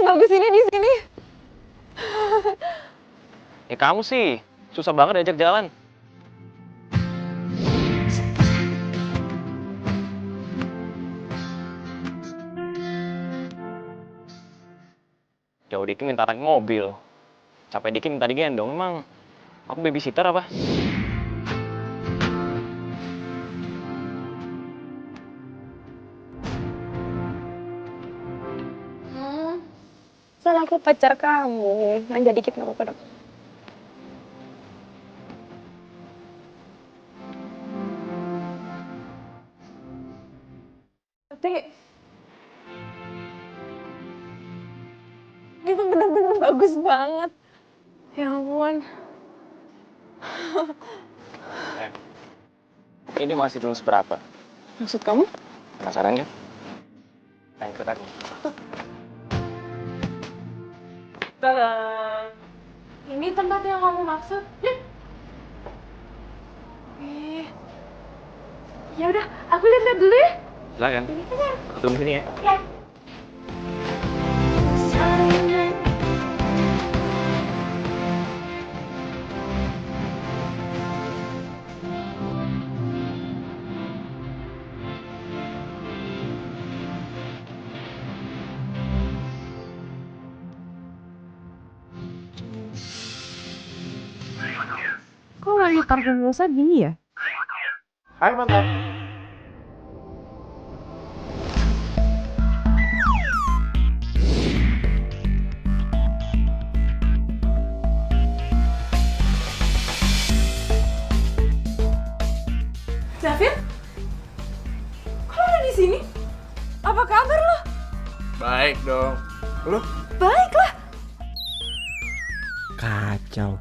sebagus ini di sini. Ya kamu sih, susah banget diajak jalan. Jauh dikit minta naik mobil. Capek dikit minta digendong. Emang aku babysitter apa? Soalnya aku pacar kamu. Nanya dikit nggak apa-apa dong. Tapi itu bener-bener bagus banget. Ya ampun. Ini masih belum seberapa. Maksud kamu? Penasaran kan? Nah, ikut aku. Tada. Ini tempat yang kamu maksud? Ya udah, aku lihat-lihat dulu ya. Silakan. Aku tunggu sini ya. Ya. Kok lagi parfum rosa gini ya? Hai mantan. David? Kok lo ada di sini? Apa kabar lo? Baik dong. Lu? Baiklah. Kacau.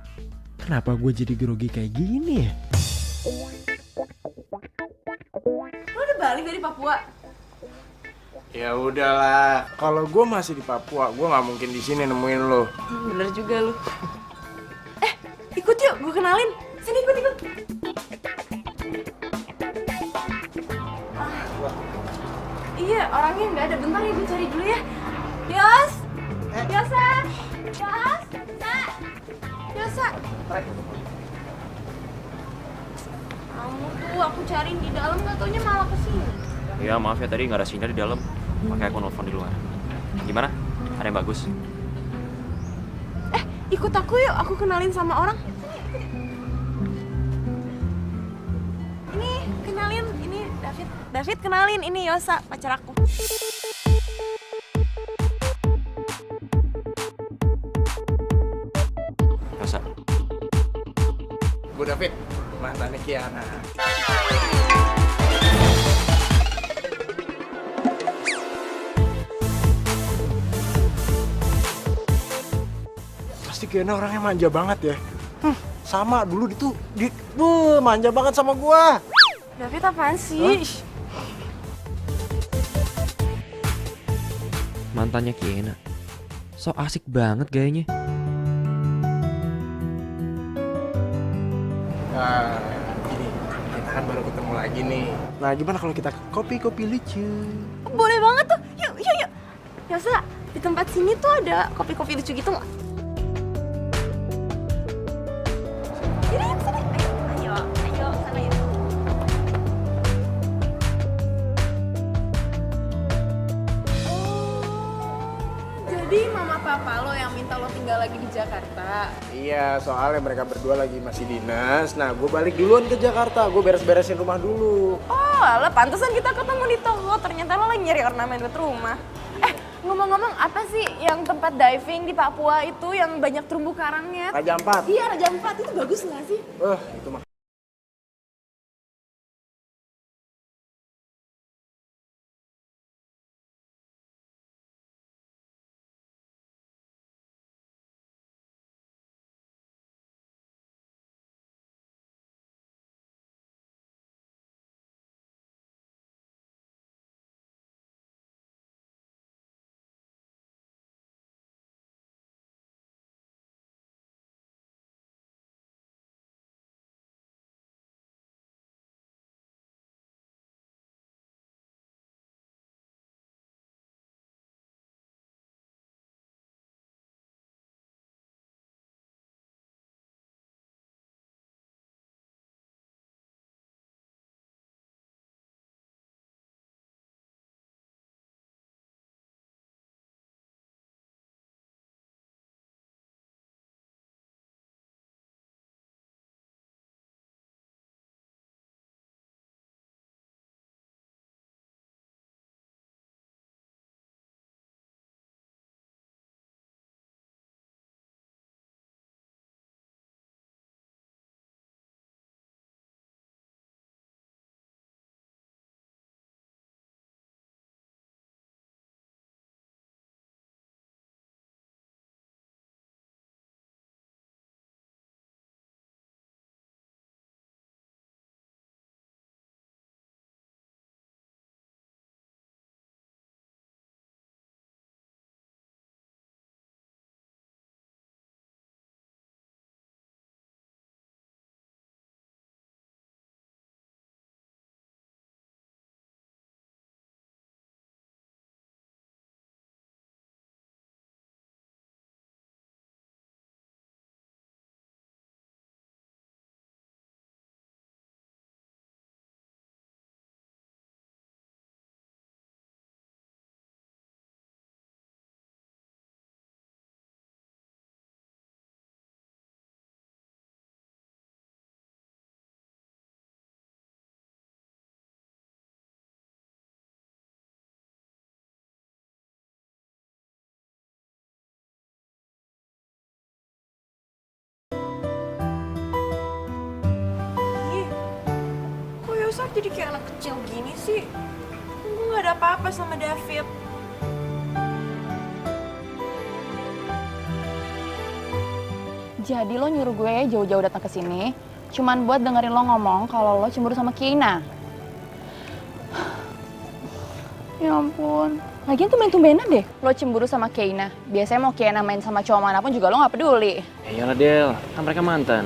Kenapa gue jadi grogi kayak gini ya? Lo udah balik dari Papua? Ya udahlah. Kalau gue masih di Papua, gue nggak mungkin di sini nemuin lo. Bener juga lo. Ikut yuk, gue kenalin. Sini ikut. Iya, orangnya nggak ada. Bentar ya, gue cari dulu ya. Yos! Yosa! Yos! Sa! Yosa! Kamu tuh, aku cariin di dalam, nggak taunya malah kesini. Ya maaf ya tadi nggak ada sinyal di dalam. Makanya aku nelfon di luar. Gimana? Ada yang bagus? Ikut aku yuk, aku kenalin sama orang. Ini, kenalin, ini David. David kenalin, ini Yosa, pacar aku. Masa? Gue David, mantannya Kiana. Pasti Kiana orangnya manja banget ya. Sama dulu manja banget sama gua. David apaan sih? Mantannya Kiena. So asik banget gayanya. Nah, gini, kita kan baru ketemu lagi nih. Nah, gimana kalau kita kopi-kopi lucu? Boleh banget tuh, yuk. Yosa, di tempat sini tuh ada kopi-kopi lucu gitu nggak? Yaudah, yuk sana. Ayo, sana yuk. Jadi mama papa lo yang minta lo tinggal lagi di Jakarta? Iya, soalnya mereka berdua lagi masih dinas. Nah, gue balik duluan ke Jakarta. Gue beres-beresin rumah dulu. Oh, alah, pantesan kita ketemu di toko. Ternyata lo lagi nyari ornamen buat rumah. Ngomong-ngomong, apa sih yang tempat diving di Papua itu yang banyak terumbu karangnya? Raja Ampat. Iya, Raja Ampat. Itu bagus nggak sih? Itu mah jadi kayak anak kecil gini sih? Gue gak ada apa-apa sama David. Jadi lo nyuruh gue jauh-jauh datang ke sini, cuman buat dengerin lo ngomong kalau lo cemburu sama Kiana. Ya ampun. Lagian tuh main-tumbenan deh lo cemburu sama Kiana. Biasanya mau Kiana main sama cowok manapun juga lo gak peduli. Ya iyalah Del, kan mereka mantan.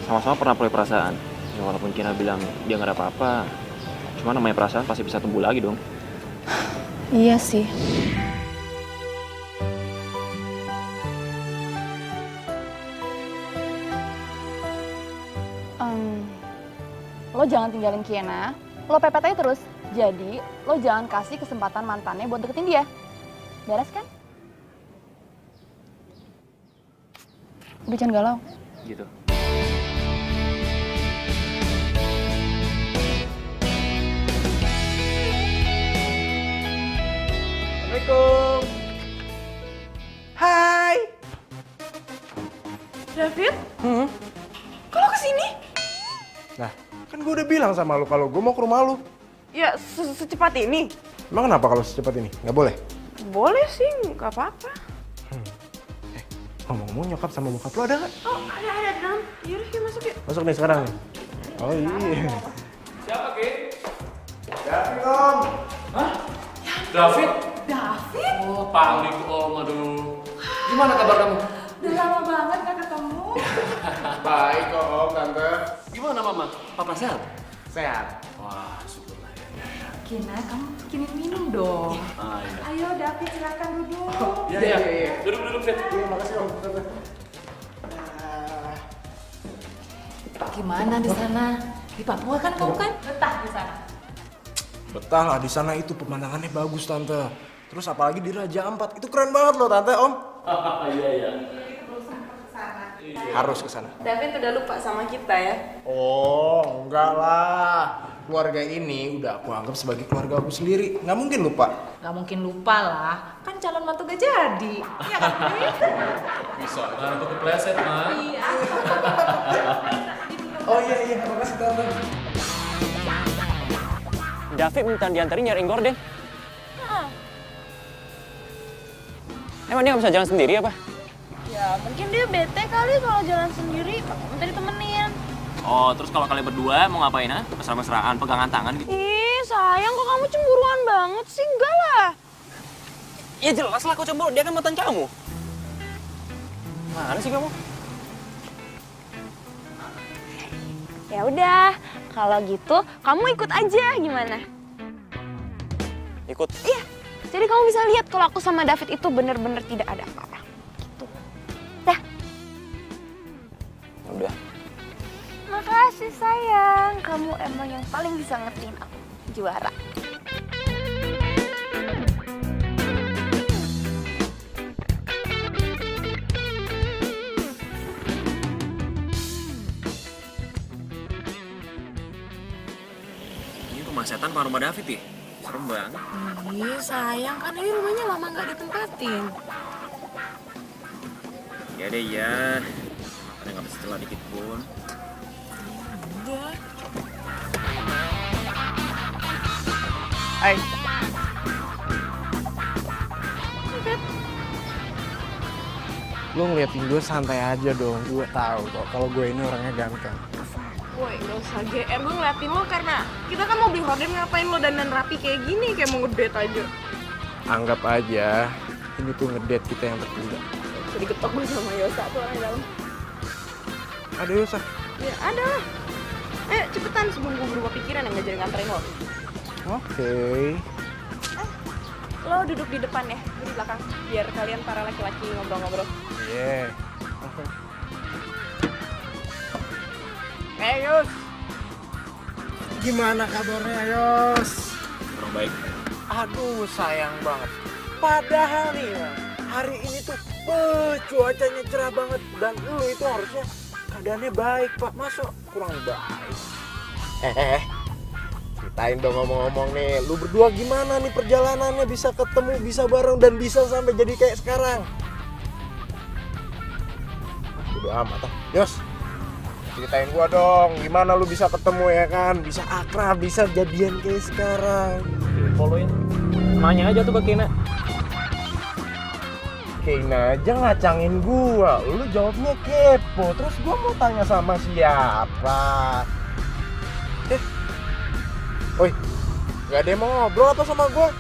Sama-sama pernah punya perasaan. Ya walaupun Kiana bilang dia nggak ada apa-apa, cuma namanya perasaan pasti bisa tumbuh lagi dong. Iya sih. Lo jangan tinggalin Kiana, lo pepet aja terus. Jadi, lo jangan kasih kesempatan mantannya buat deketin dia. Beres kan? Udah jangan galau. Gitu. Assalamualaikum. Hai. David? Kok lo kesini? Nah, kan gue udah bilang sama lu kalau gue mau ke rumah lu. Ya, secepat ini. Emang kenapa kalau secepat ini? Nggak boleh? Boleh sih, nggak apa-apa. Ngomong-ngomong nyokap sama bokap lu ada nggak? Oh, ada di dalam. Yaudah, yuk masuk yuk. Masuk nih sekarang nih. Oh iya. Siapa, Ki? David, Om. Hah? David? David? Oh, paling Om, aduh. Gimana kabar kamu? Udah lama banget gak ketemu. Baik kok, Om, Tante. Gimana, Mama? Papa sehat? Sehat. Wah, syukurlah ya. Kina, kamu bikinin minum dong. Ah, iya. Ayo, David, silakan duduk. Iya, iya. Duduk, Fit. Terima kasih, Om. Tante. Gimana di sana? Di Papua kan kamu kan? Betah di sana. Betah lah, di sana itu pemandangannya bagus, Tante. Terus apalagi di Raja Ampat, itu keren banget loh, Tante, Om. Iya, iya. Harus ke sana. David udah lupa sama kita ya? Oh, enggak lah. Keluarga ini udah aku anggap sebagai keluarga aku sendiri. Nggak mungkin lupa. Gak mungkin lupa lah. Kan calon mantu gak jadi. Iya kan? Bisa. Jangan aku kepleset, Ma. Iya. Oh iya, makasih, Tante. David minta diantarin nyariin gorden. Emang dia nggak bisa jalan sendiri apa? Ya, mungkin dia bete kali kalau jalan sendiri, minta ditemenin. Oh, terus kalau kalian berdua mau ngapain, ha? Mesra-mesraan, pegangan tangan gitu? Ih, sayang kok kamu cemburuan banget sih? Enggak lah. Ya jelas lah kau cemburu, dia kan mantan kamu. Mana sih kamu? Ya udah, kalau gitu kamu ikut aja gimana? Ikut. Iya, jadi kamu bisa lihat kalau aku sama David itu bener-bener tidak ada apa-apa. Gitu. Dah. Udah. Makasih sayang, kamu emang yang paling bisa ngertiin aku. Juara. Ini rumah setan apa rumah David ya? Serem banget. Iya sayang kan ini rumahnya lama gak ditempatin. Ya deh ya. Makanya nggak bisa celah dikit pun. Udah. Hai. Lo ngeliatin gue santai aja dong. Gue tahu kok kalau gue ini orangnya ganteng. Woi, gak usah GR, gue ngeliatin lo karena kita kan mau beli horden, ngapain lo dandan rapi kayak gini, kayak mau ngedate aja. Anggap aja ini tuh ngedate kita yang tertunda. Jadi getok gue sama Yosa tuh orang dalam. Ada Yosa? Ya ada lah. Ayo cepetan sebelum gue berubah pikiran yang gak jadi nganterin lo. Oke. Lo duduk di depan ya, gue di belakang. Biar kalian para laki-laki ngobrol-ngobrol. Iya. Yus. Gimana kabarnya, Yos? Orang baik. Aduh, sayang banget. Padahal nih, hari ini tuh cuacanya cerah banget. Dan lu itu harusnya keadaannya baik, Pak. Masa kurang baik? Ceritain dong ngomong-ngomong nih. Lu berdua gimana nih perjalanannya? Bisa ketemu, bisa bareng, dan bisa sampai jadi kayak sekarang? Udah amat, ah. Yos. Ceritain gua dong, gimana lu bisa ketemu ya kan? Bisa akrab, bisa jadian kayak sekarang. Follow-in. Nanya aja tuh ke Kina. Kayaknya aja ngacangin gua, lu jawabnya kepo. Terus gua mau tanya sama siapa? Woi, gak ada yang mau ngobrol apa sama gua?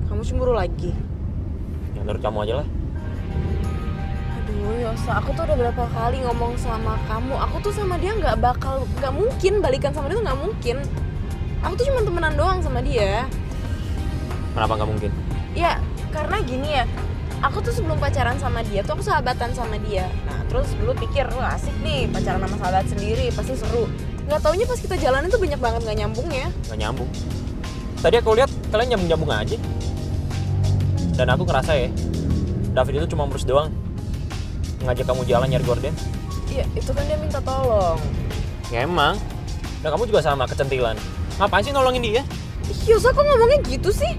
Kamu cemburu lagi? Ya menurut kamu aja lah. Aduh Yosa, aku tuh udah berapa kali ngomong sama kamu, aku tuh sama dia nggak mungkin balikan sama dia tuh nggak mungkin. Aku tuh cuma temenan doang sama dia. Kenapa nggak mungkin? Ya karena gini ya, aku tuh sebelum pacaran sama dia tuh aku sahabatan sama dia. Nah terus dulu pikir, wah asik nih pacaran sama sahabat sendiri, pasti seru. Nggak taunya pas kita jalanin tuh banyak banget nggak nyambungnya. Nggak nyambung. Tadi aku lihat kalian nyambung-nyambung aja. Dan aku ngerasa ya, David itu cuma merus doang ngajak kamu jalan nyari gorden. Iya, itu kan dia minta tolong. Ya emang. Dan kamu juga sama kecentilan. Ngapain sih nolongin dia? Yosa kok ngomongnya gitu sih?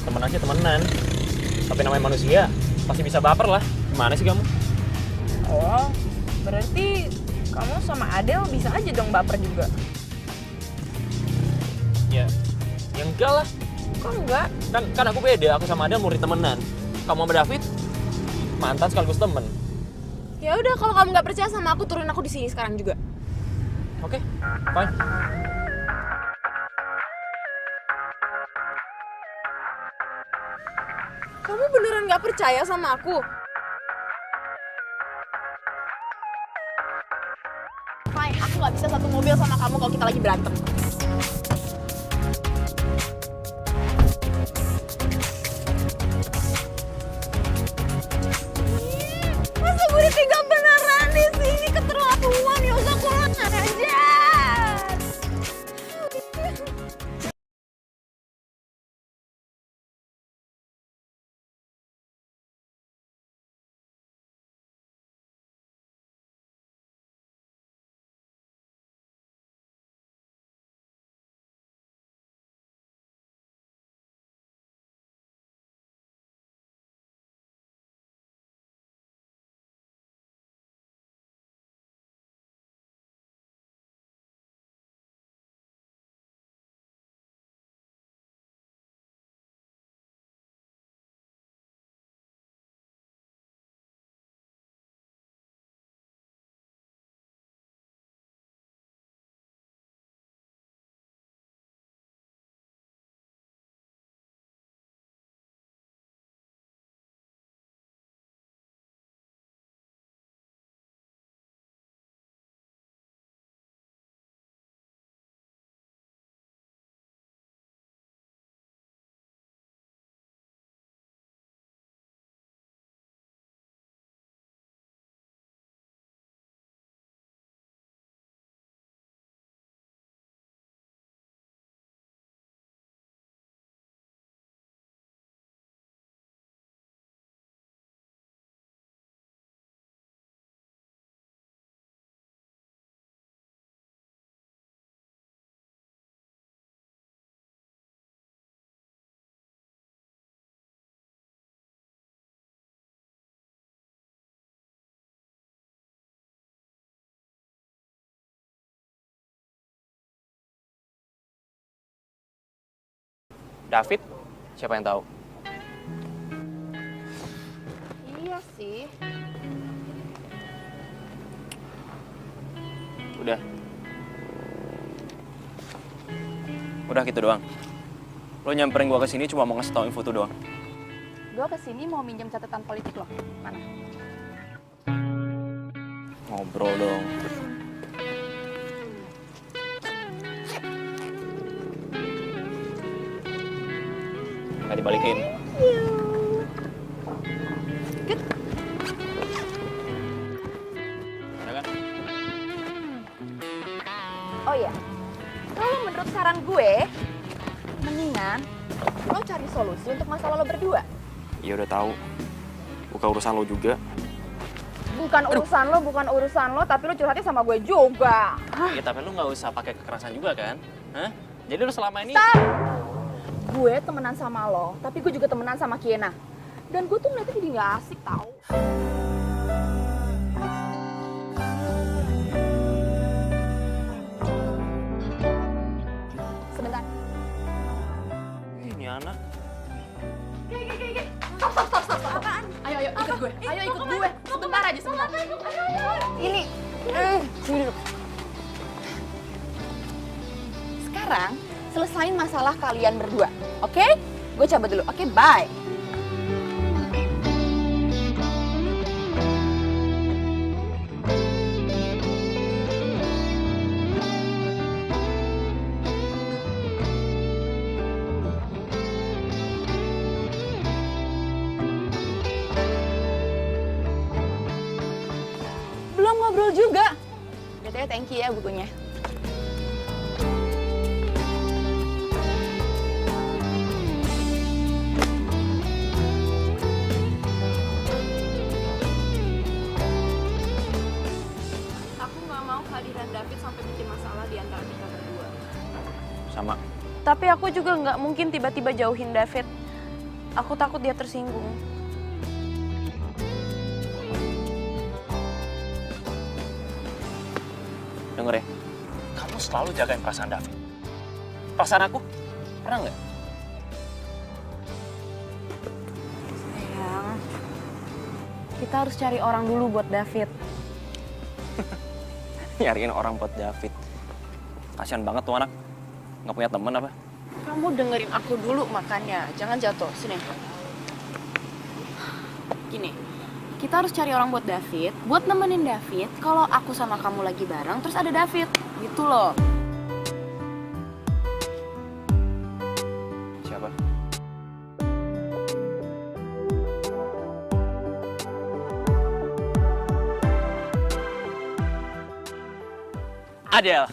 Temen aja temenan. Tapi namanya manusia, pasti bisa baper lah. Gimana sih kamu? Oh, berarti kamu sama Adel bisa aja dong baper juga. Ya enggak lah. Kok enggak? Kan aku beda, aku sama Adel murid temenan. Kamu sama David mantan sekaligus temen. Ya udah, kalau kamu nggak percaya sama aku, turunin aku di sini sekarang juga. Oke, fine. Kamu beneran nggak percaya sama aku? Fine, aku nggak bisa satu mobil sama kamu kalau kita lagi berantem. Masa gue ditinggal beneran di sini, keterlaluan. Yosa, kurang ajar. David, siapa yang tahu? Iya sih. Udah. Udah gitu doang. Lo nyamperin gua ke sini cuma mau ngasih tau info tuh doang. Gue kesini mau minjem catatan politik lo. Mana? Ngobrol dong. Nggak dibalikin. Good. Ada kan? Oh iya, kalau menurut saran gue, mendingan lo cari solusi untuk masalah lo berdua. Ya udah tahu. Bukan urusan lo juga. Bukan urusan lo, tapi lo curhatnya sama gue juga. Ya tapi lo nggak usah pakai kekerasan juga kan? Hah? Jadi lo selama ini... Stop! Gue temenan sama lo, tapi gue juga temenan sama Kiena. Dan gue tuh ngeliatnya jadi gak asik tau. Sebentar. Ini anak. Stop. Apaan? Ayo ikut gue. Ayo ikut gue. Sebentar aja, sebentar. Ini. Sini dulu. Sekarang selesain masalah kalian berdua, oke? Gue cabut dulu, oke? Bye. Belum ngobrol juga. BTW thank you ya bukunya. Aku nggak mau kehadiran David sampai bikin masalah di antara kita berdua. Sama. Tapi aku juga nggak mungkin tiba-tiba jauhin David. Aku takut dia tersinggung. Denger ya. Kamu selalu jagain perasaan David. Perasaan aku? Pernah nggak? Sayang, kita harus cari orang dulu buat David. Nyariin orang buat David. Kasian banget tuh anak. Nggak punya temen apa? Kamu dengerin aku dulu makanya, jangan jatuh. Sini. Gini, kita harus cari orang buat David, buat nemenin David. Kalau aku sama kamu lagi bareng, terus ada David, gitu loh. Siapa? Adele.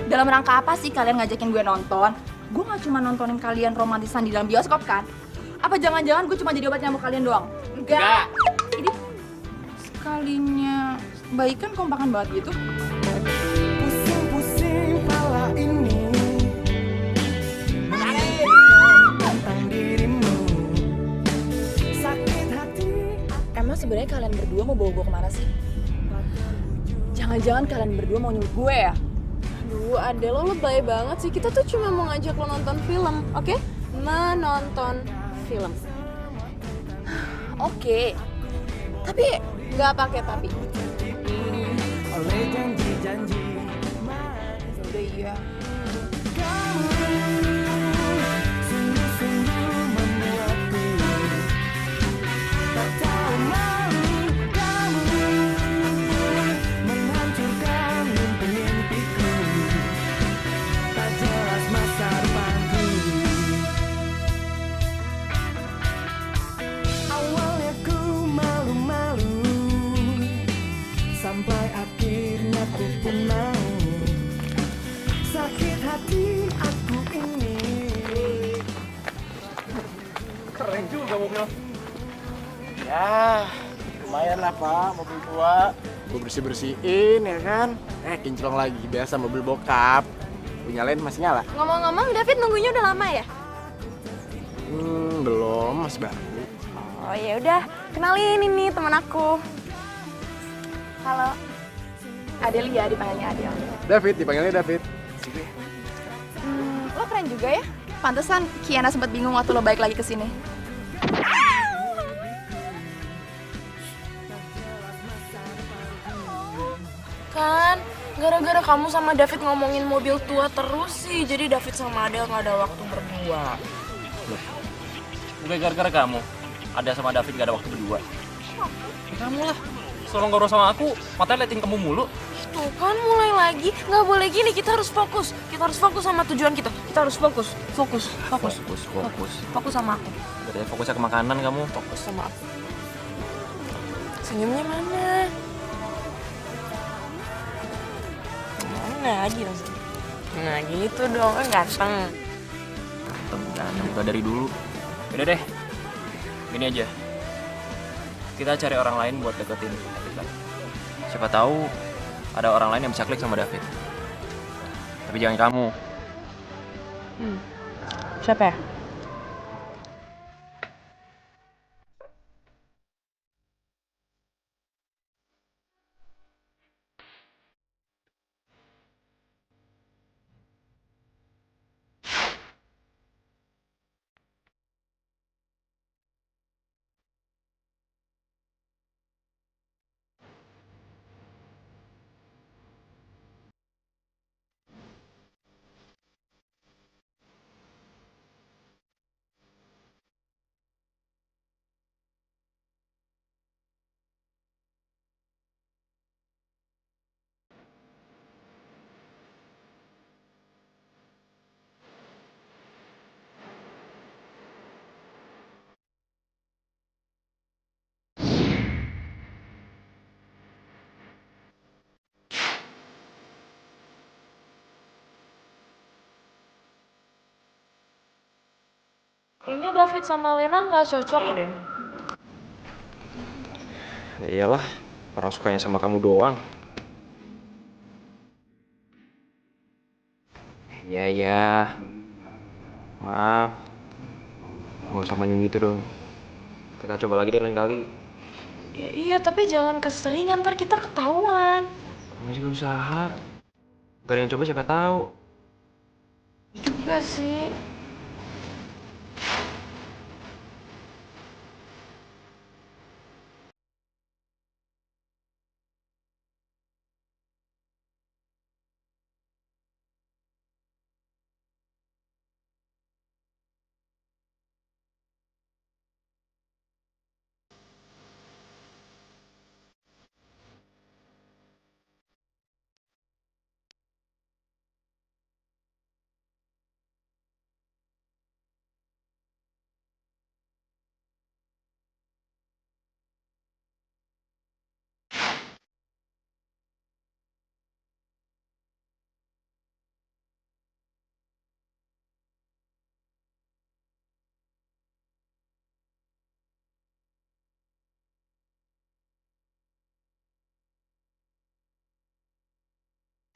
Dalam rangka apa sih kalian ngajakin gue nonton? Gue gak cuma nontonin kalian romantisan di dalam bioskop kan? Apa jangan-jangan gue cuma jadi obat nyamuk kalian doang? Enggak. Ini sekalinya baikan kompakan banget gitu. Pusing-pusing pala ini tentang dirimu. Sakit hati. Emang sebenarnya kalian berdua mau bawa gue kemana sih? Jangan-jangan kalian berdua mau nyulik gue ya? Aduh, Adele, lo lebay banget sih. Kita tuh cuma mau ngajak lo nonton film, oke? Menonton film. Oke. Tapi Nggak pakai tapi. Oleh janji-janji udah iya. sungguh-sungguh membuatku tak tahu malu. Kamu menghancurkan mimpi-mimpiku, tak jelas masa depanku. Awalnya ku malu-malu, sampai akhirnya ku pun mau. Sakit hati aku ini. Keren juga mobil. Ya, lumayan lah Pak, mobil tua. Gue bersih-bersihin ya kan. Kinclong lagi, biasa mobil bokap. Gue nyalain masih nyala? Ngomong-ngomong, David nunggunya udah lama ya? Belum, masih baru. Oh ya udah, kenalin ini teman aku. Halo. Adele ya dipanggilnya Adele. David, dipanggilnya David. keren juga ya. Pantesan Kiana sempat bingung waktu lo balik lagi ke sini. Kan, gara-gara kamu sama David ngomongin mobil tua terus sih, jadi David sama Adele nggak ada waktu berdua. Bukan gara-gara kamu. Ada sama David gak ada waktu berdua. Kamu lah. Selalu ngobrol sama aku, matanya liatin kamu mulu. Tuh kan mulai lagi, nggak boleh gini, kita harus fokus. Kita harus fokus sama tujuan kita. Kita harus fokus. Fokus sama aku. Udah fokusnya ke makanan kamu. Fokus sama aku. Senyumnya mana? Mana lagi langsung. Nah gitu dong, kan ganteng. Ganteng udah dari dulu. Udah deh. Gini aja. Kita cari orang lain buat deketin David lagi. Siapa tahu ada orang lain yang bisa klik sama David. Tapi jangan kamu. Siapa ya? Kayaknya David sama Lena nggak cocok deh. Ya iyalah, orang sukanya sama kamu doang. Ya. Maaf. Gak usah main gitu dong. Kita coba lagi deh lain kali. Ya, iya, tapi jangan keseringan, ntar kita ketahuan. Kamu juga usaha. Gak ada yang coba siapa tahu. Juga sih.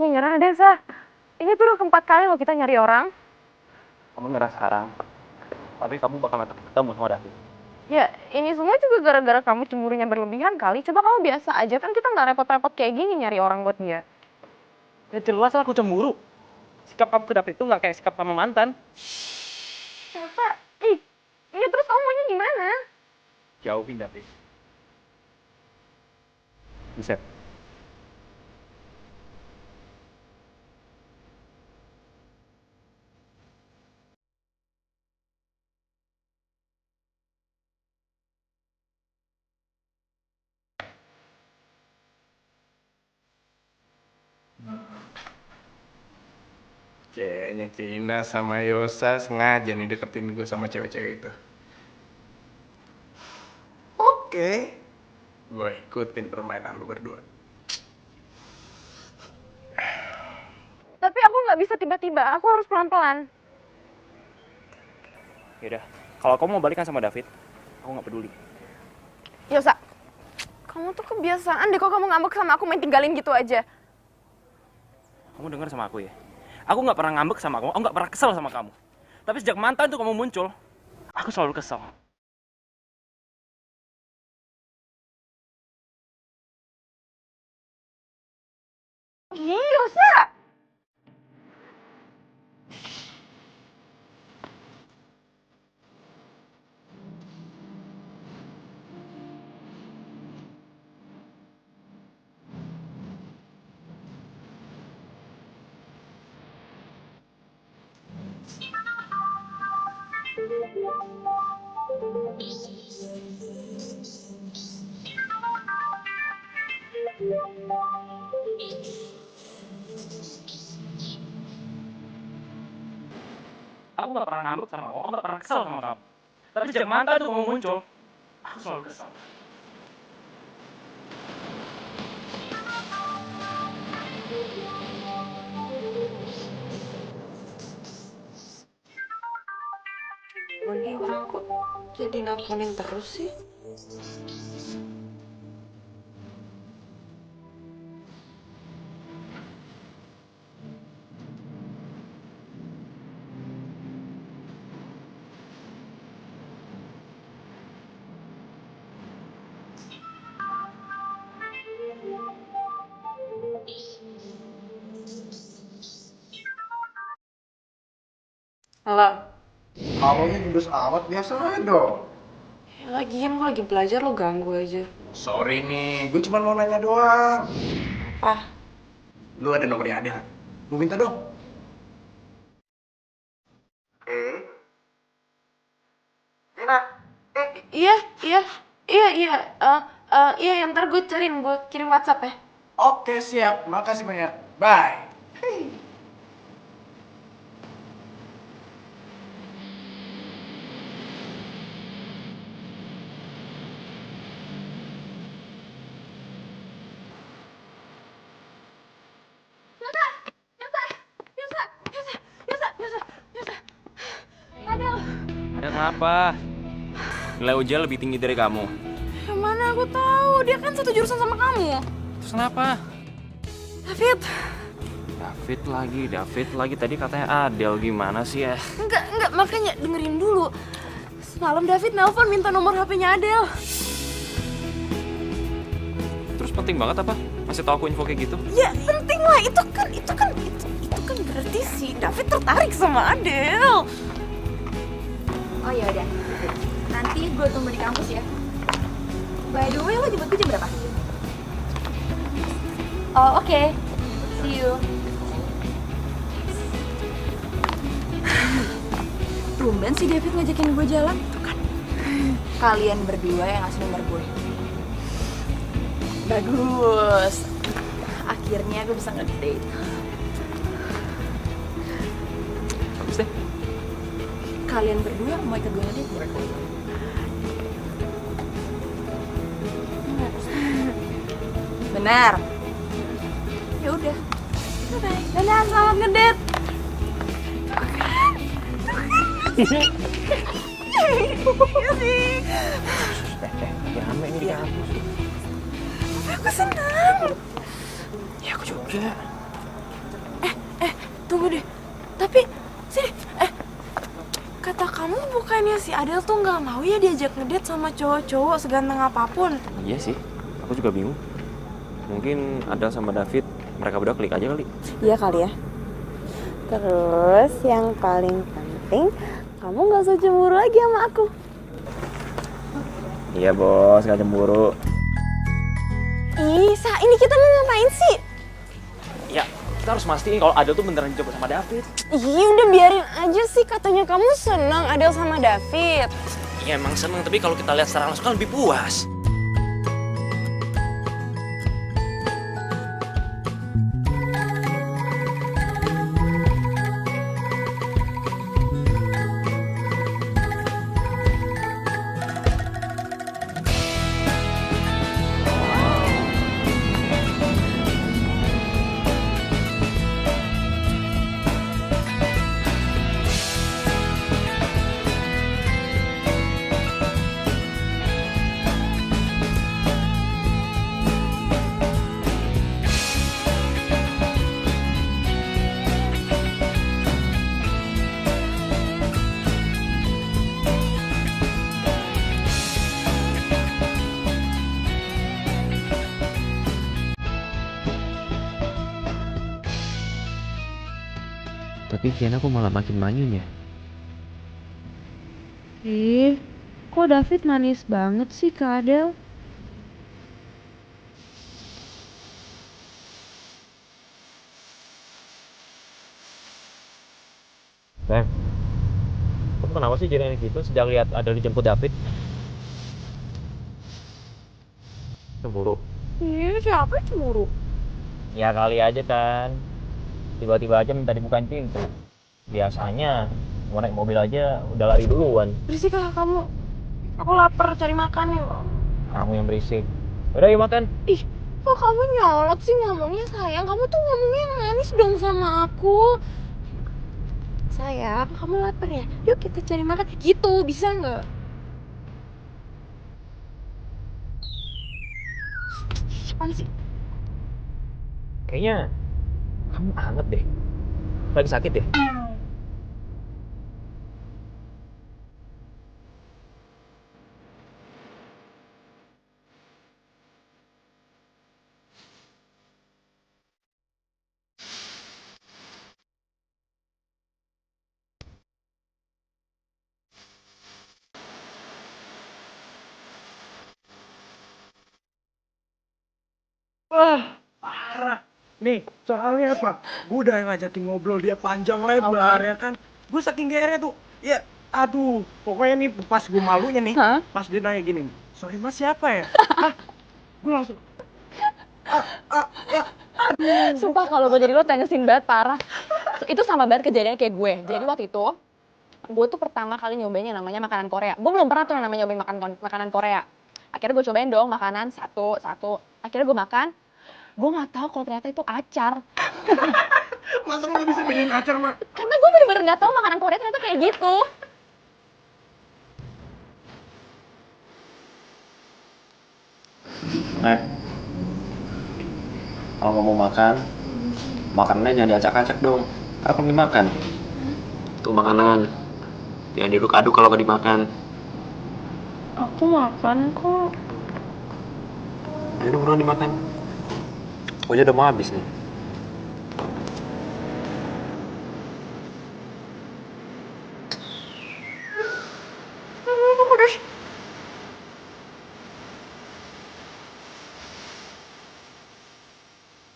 Ini nyerah deh, Sa. Ini tuh udah keempat kali loh kita nyari orang. Kamu nyerah sekarang. Tapi kamu bakal ketemu sama David. Ya, ini semua juga gara-gara kamu cemburunya berlebihan kali. Coba kamu biasa aja, kan kita nggak repot-repot kayak gini nyari orang buat dia. Ya jelas lah aku cemburu. Sikap kamu ke David itu nggak kayak sikap kamu mantan. Sa, iya terus kamu maunya gimana? Jauhin David. Bisa. Kayaknya Cina sama Yosa sengaja nih deketin gue sama cewek-cewek itu. Oke. Gue ikutin permainan lu berdua. Tapi aku nggak bisa tiba-tiba, aku harus pelan-pelan. Yaudah, kalau kamu mau balikan sama David, aku nggak peduli. Yosa, kamu tuh kebiasaan deh kok kamu ngambek sama aku main tinggalin gitu aja. Kamu dengar sama aku ya? Aku nggak pernah ngambek sama kamu, aku nggak pernah kesel sama kamu. Tapi sejak mantan tuh kamu muncul, aku selalu kesel. Yosa! Aku gak pernah ngambek sama kamu, aku gak pernah kesel sama kamu. Tapi sejak mantan tuh kamu muncul, aku selalu kesel. Ini orang kok jadi nelfonin terus sih? Halo. Halonya judes amat, biasa aja dong. Ya, lagian gue lagi belajar, lo ganggu aja. Sorry nih, gue cuma mau nanya doang. Apa? Lu ada nomornya Adel? Lu minta dong. Ina. Iya, iya, iya, iya. Iya, yang ntar gue cariin, gue kirim WhatsApp ya. Oke, siap. Makasih banyak. Bye. Ada kenapa? Nilai ujian lebih tinggi dari kamu. Yang mana aku tahu, dia kan satu jurusan sama kamu. Terus kenapa? David. David lagi. Tadi katanya Adel, gimana sih ya? Enggak, makanya dengerin dulu. Semalam David nelpon minta nomor HP-nya Adel. Terus penting banget apa? Masih tau aku info kayak gitu? Ya penting lah, itu kan berarti si David tertarik sama Adel. Oh ya udah. Nanti gue tunggu di kampus ya. By the way, lo jemput gue jam berapa? Oh, oke. See you. Tumben si David ngajakin gue jalan. Tuh kan. Kalian berdua yang ngasih nomor gue. Bagus. Akhirnya gue bisa ngedate. Bagus deh. Kalian berdua mau ikut gue ngedate? Benar. Ya udah. Bye. Dadah, selamat ngedate. Iya sih. Rame ini di kampus. Tapi aku senang. Ya aku juga. Tunggu deh. Tapi sini. Kata kamu bukannya si Adel tuh nggak mau ya diajak ngedate sama cowok-cowok seganteng apapun. Iya sih, aku juga bingung. Mungkin Adel sama David, mereka berdua klik aja kali. Iya kali ya. Terus yang paling penting, kamu nggak usah cemburu lagi sama aku. Iya bos, gak cemburu. Isa, ini kita mau ngapain sih? Ya, kita harus mastiin kalau Adel tuh beneran dicoba sama David. Iya udah biarin aja sih, katanya kamu senang Adel sama David. Iya emang seneng, tapi kalau kita lihat secara langsung kan lebih puas. Tapi kayaknya aku malah makin manyun ya. Kok David manis banget sih ke Adel? Bang, kamu kenapa sih jadi gitu sejak lihat ada dijemput David? Cemburu. Iya, siapa yang cemburu? Ya kali aja kan. Tiba-tiba aja minta dibukain pintu. Biasanya mau naik mobil aja udah lari duluan. Berisik lah kamu. Aku lapar, cari makan yuk. Kamu yang berisik. Udah yuk makan. Ih, kok kamu nyolot sih ngomongnya sayang? Kamu tuh ngomongnya yang manis dong sama aku. Sayang, kamu lapar ya? Yuk kita cari makan. Gitu, bisa nggak? Apaan sih? Kayaknya kamu anget deh. Lagi sakit ya? Wah, parah. Nih, soalnya apa? Gue udah ngajakin ngobrol dia panjang lebar ya kan. Gue saking GR tuh, ya aduh. Pokoknya nih pas gue malunya nih, pas dia nanya gini, sorry mas siapa ya? Hah? Gue langsung, ya aduh. Sumpah kalau gue jadi lo tensin banget parah. Itu sama banget kejadian kayak gue. Jadi waktu itu gue tuh pertama kali nyobain yang namanya makanan Korea. Gue belum pernah tuh yang namanya nyobain makanan Korea. Akhirnya gue cobain dong makanan satu. Akhirnya gue makan. Gue nggak tahu kalau ternyata itu acar. Masa lo bisa bikin acar, Mak? Karena gue bener-bener nggak tahu makanan Korea ternyata kayak gitu. Kalau mau makan, makanannya jangan diacak-acak dong. Aku mau makan. Tuh makanan. Jangan diaduk-aduk kalau gak dimakan. Aku makan kok. Ayo buruan dimakan. Aku aja udah mau habis nih.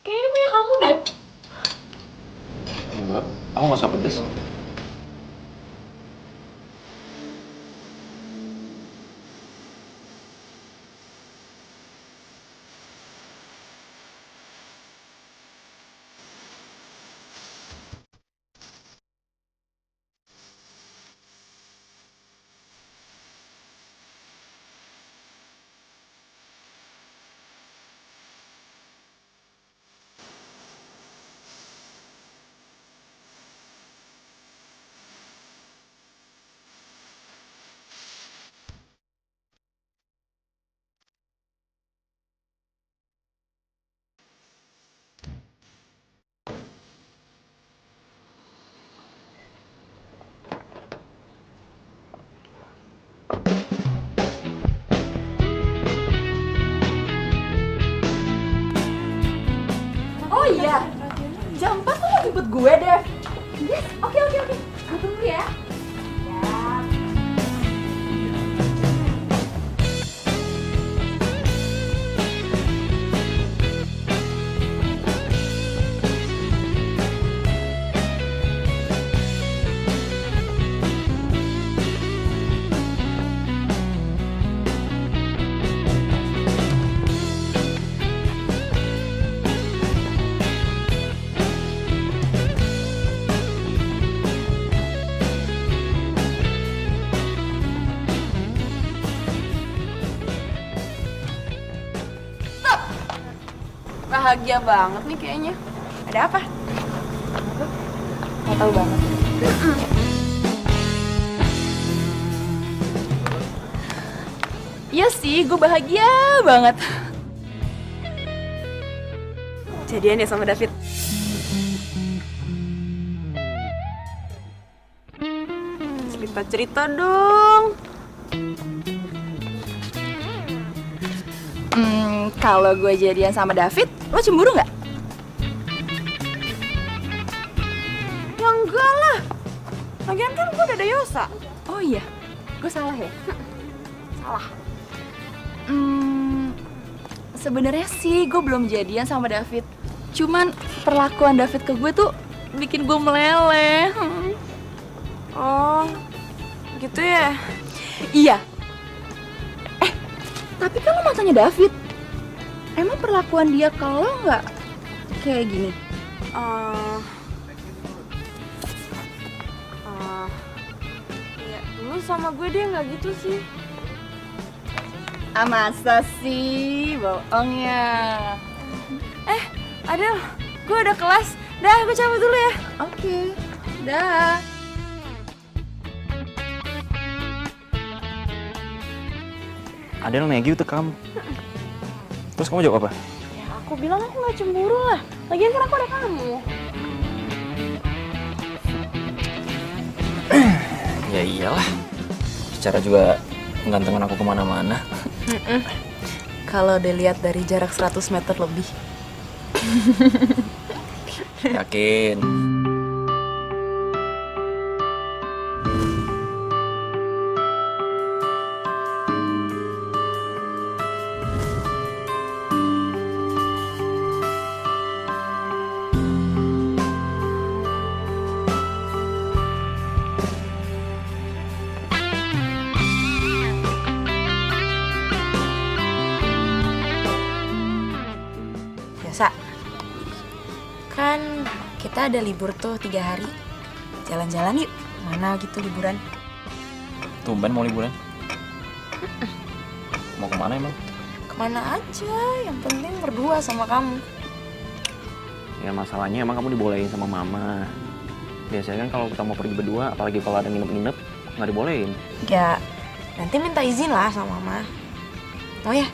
Kayaknya punya kamu deh. Enggak, aku gak suka pedes. Oh iya, jam 4 lo mau jemput gue deh. Yes, oke. Gue tunggu ya. Bahagia banget nih kayaknya. Ada apa? Gak tahu banget. Iya sih, gue bahagia banget. Jadian ya sama David. Cerita-cerita dong. Kalau gue jadian sama David, lo cemburu nggak? Ya enggak lah. Lagian kan gue udah ada Yosa. Oh iya, gue salah ya? Salah. Sebenarnya sih gue belum jadian sama David. Cuman perlakuan David ke gue tuh bikin gue meleleh. Oh, gitu ya? Iya. Tapi kan lo mantannya David. Emang perlakuan dia ke lo nggak kayak gini? Ya, dulu sama gue dia nggak gitu sih. Masa sih? Bohong ya. Adel, gue udah kelas. Dah, gue cabut dulu ya. Oke. Dah. Adel negi tuh kamu. Terus kamu jawab apa? Ya, aku bilang aku nggak cemburu lah. Lagian kan aku ada kamu. Ya iyalah. Secara juga menggantungkan aku kemana-mana. Kalau dilihat dari jarak 100 meter lebih. Yakin. Biasa. Kan kita ada libur tuh 3 hari. Jalan-jalan yuk. Mana gitu liburan? Tumben mau liburan. Mau kemana emang? Kemana aja, yang penting berdua sama kamu. Ya masalahnya emang kamu dibolehin sama mama. Biasanya kan kalau kita mau pergi berdua, apalagi kalau ada nginep-nginep, nggak dibolehin. Ya, nanti minta izin lah sama mama. Oh ya?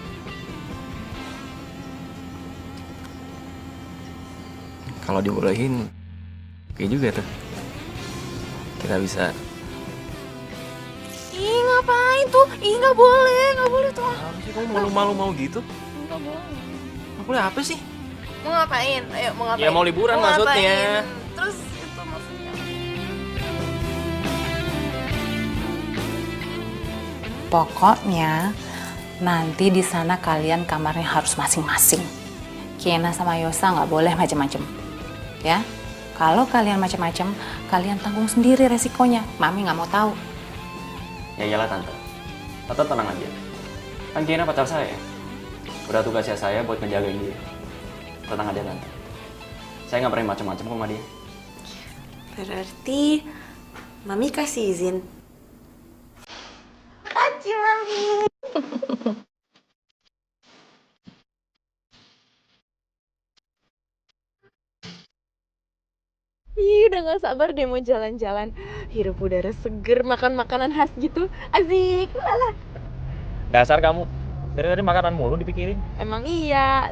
Kalau dibolehin, oke juga tuh. Kita bisa. Ih, ngapain tuh? Ih, nggak boleh tuh. Apa sih kamu malu-malu mau gitu? Nggak boleh. Nggak boleh apa sih? Mau ngapain? Ayo, mau ngapain? Ya mau liburan Mau maksudnya. ngapain? Terus itu maksudnya. Pokoknya nanti di sana kalian kamarnya harus masing-masing. Kiana sama Yosa nggak boleh macem-macem, ya. Kalau kalian macem-macem, kalian tanggung sendiri resikonya. Mami nggak mau tahu. Ya iyalah tante. Tante tenang aja. Kan Kiana pacar saya. Udah tugasnya saya buat ngejagain dia. Tenang aja tante. Saya nggak pernah macam-macam sama dia. Berarti Mami kasih izin. Aci Mami. Ih, udah gak sabar deh mau jalan-jalan. Hirup udara seger, makan makanan khas gitu. Asik. Lala. Dasar kamu. Dari tadi makanan mulu dipikirin. Emang iya.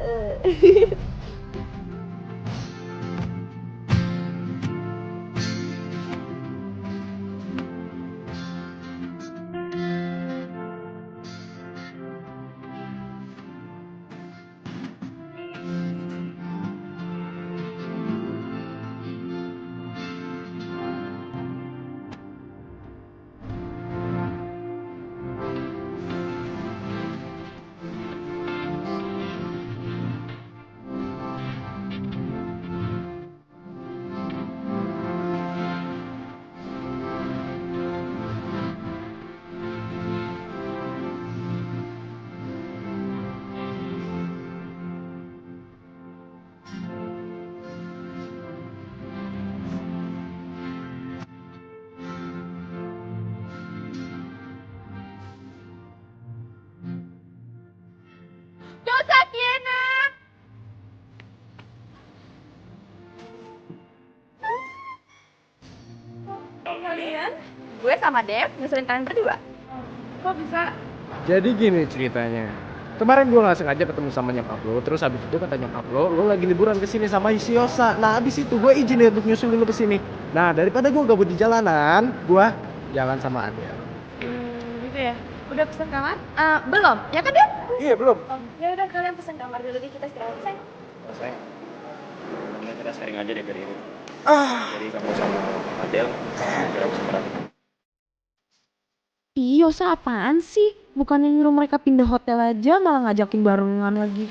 Dosa Kiana. Kalian? Gue sama Dev nyusulin kalian berdua. Kok bisa? Jadi gini ceritanya. Kemarin gue nggak sengaja ketemu sama nyokap lo, terus habis itu kata nyokap lo lagi liburan ke sini sama si Yosa. Nah habis itu gue izin untuk nyusulin lo ke sini. Nah daripada gue gabut di jalanan, gue jalan sama Adel. Gitu ya. Udah pesan kamar? Belum, ya kan Dev? Iya belum. Ya udah kalian pesan kamar dulu deh, kita istirahat. Sayang. Sayang. Kita sharing aja deh dari ini. Jadi kamu sama Adel, kira aku sama Rati. Ih, Yosa apaan sih? Bukannya nyuruh mereka pindah hotel aja, malah ngajakin barengan lagi.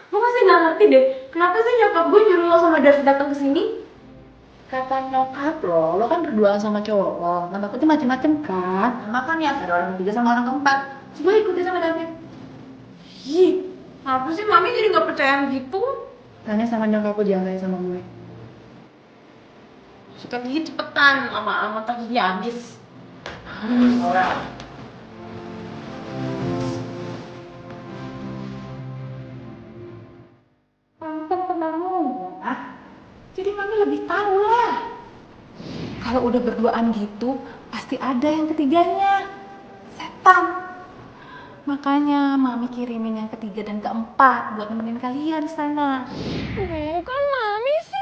Gue masih gak ngerti deh, Kenapa sih nyokap gue nyuruh lo sama David datang ke sini? Kata nyokap lo kan berdua sama cowok lo. Nah, takutnya macem-macem kan? Makanya ada orang ketiga sama orang keempat. Coba ikutin sama David. Ih, apa sih mami jadi nggak percayaan gitu? Tanya sama nyokap lo, jangan tanya sama gue. Suka gigi cepetan, sama takutnya habis. Jadi mami lebih tahu lah. Kalau udah berduaan gitu, pasti ada yang ketiganya. Setan. Makanya mami kirimin yang ketiga dan keempat buat nemenin kalian di sana. Bukan mami sih.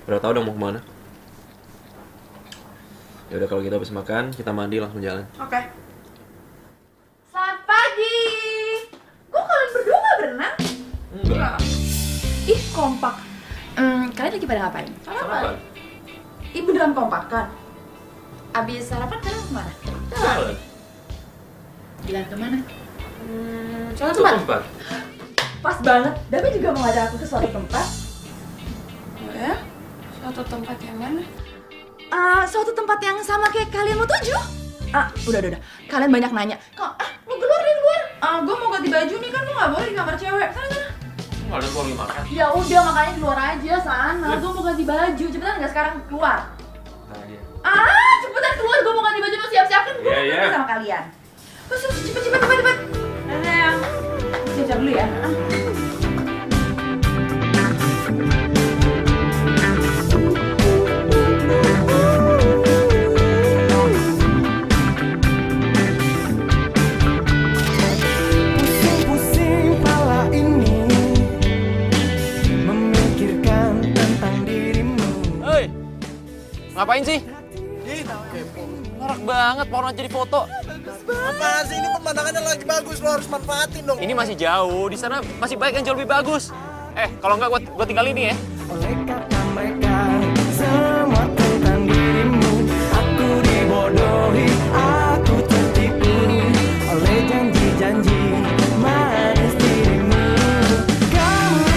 Udah tau dong mau kemana? Ya udah kalau gitu habis makan kita mandi langsung jalan. Oke. Selamat pagi. Kok kalian berdua gak berenang? Enggak. Ih, kompak. Kalian lagi pada ngapain? Sarapan. Ih, beneran kompak kan? Abis sarapan kalian kemana? Jalan. Jalan kemana? Suatu tempat. Pas banget, David juga mau ngajak aku ke suatu tempat. Oh ya? Suatu tempat yang mana? Suatu tempat yang sama kayak kalian mau tuju. Udah. Kalian banyak nanya. Kok, lu keluar dari luar. Gue mau ganti baju nih, kan lu gak boleh di kamar cewek. Sana. Nggak ada keluar makan. Ya udah, makanya keluar aja sana. Gue mau ganti baju. Cepetan nggak sekarang keluar. Nah, dia. Cepetan keluar. Gue mau ganti baju, mau siap-siap kan. Gue Iya. mau sama kalian. Terus cepet. Dadah. Siap-siap dulu ya. Pusing-pusing pala ini memikirkan tentang dirimu. Hei, ngapain sih? Norak banget, mau jadi foto. Apaan sih, ini pemandangannya lagi bagus, lo harus manfaatin dong. Ini masih jauh, di sana masih banyak yang jauh lebih bagus. Kalau enggak gua tinggal ini ya. Oleh kata mereka semua tentang dirimu, aku dibodohi, aku tertipu oleh janji-janji manis dirimu. Kamu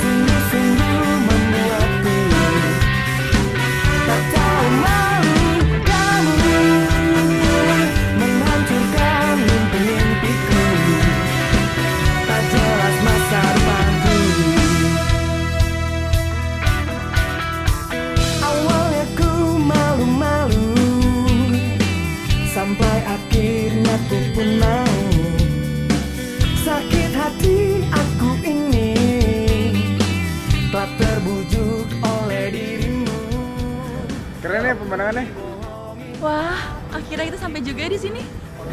sungguh-sungguh membuatku aku pun mau. Sakit hati aku ini telah terbujuk oleh dirimu. Keren ya pemandangannya. Wah, akhirnya kita sampai juga di sini.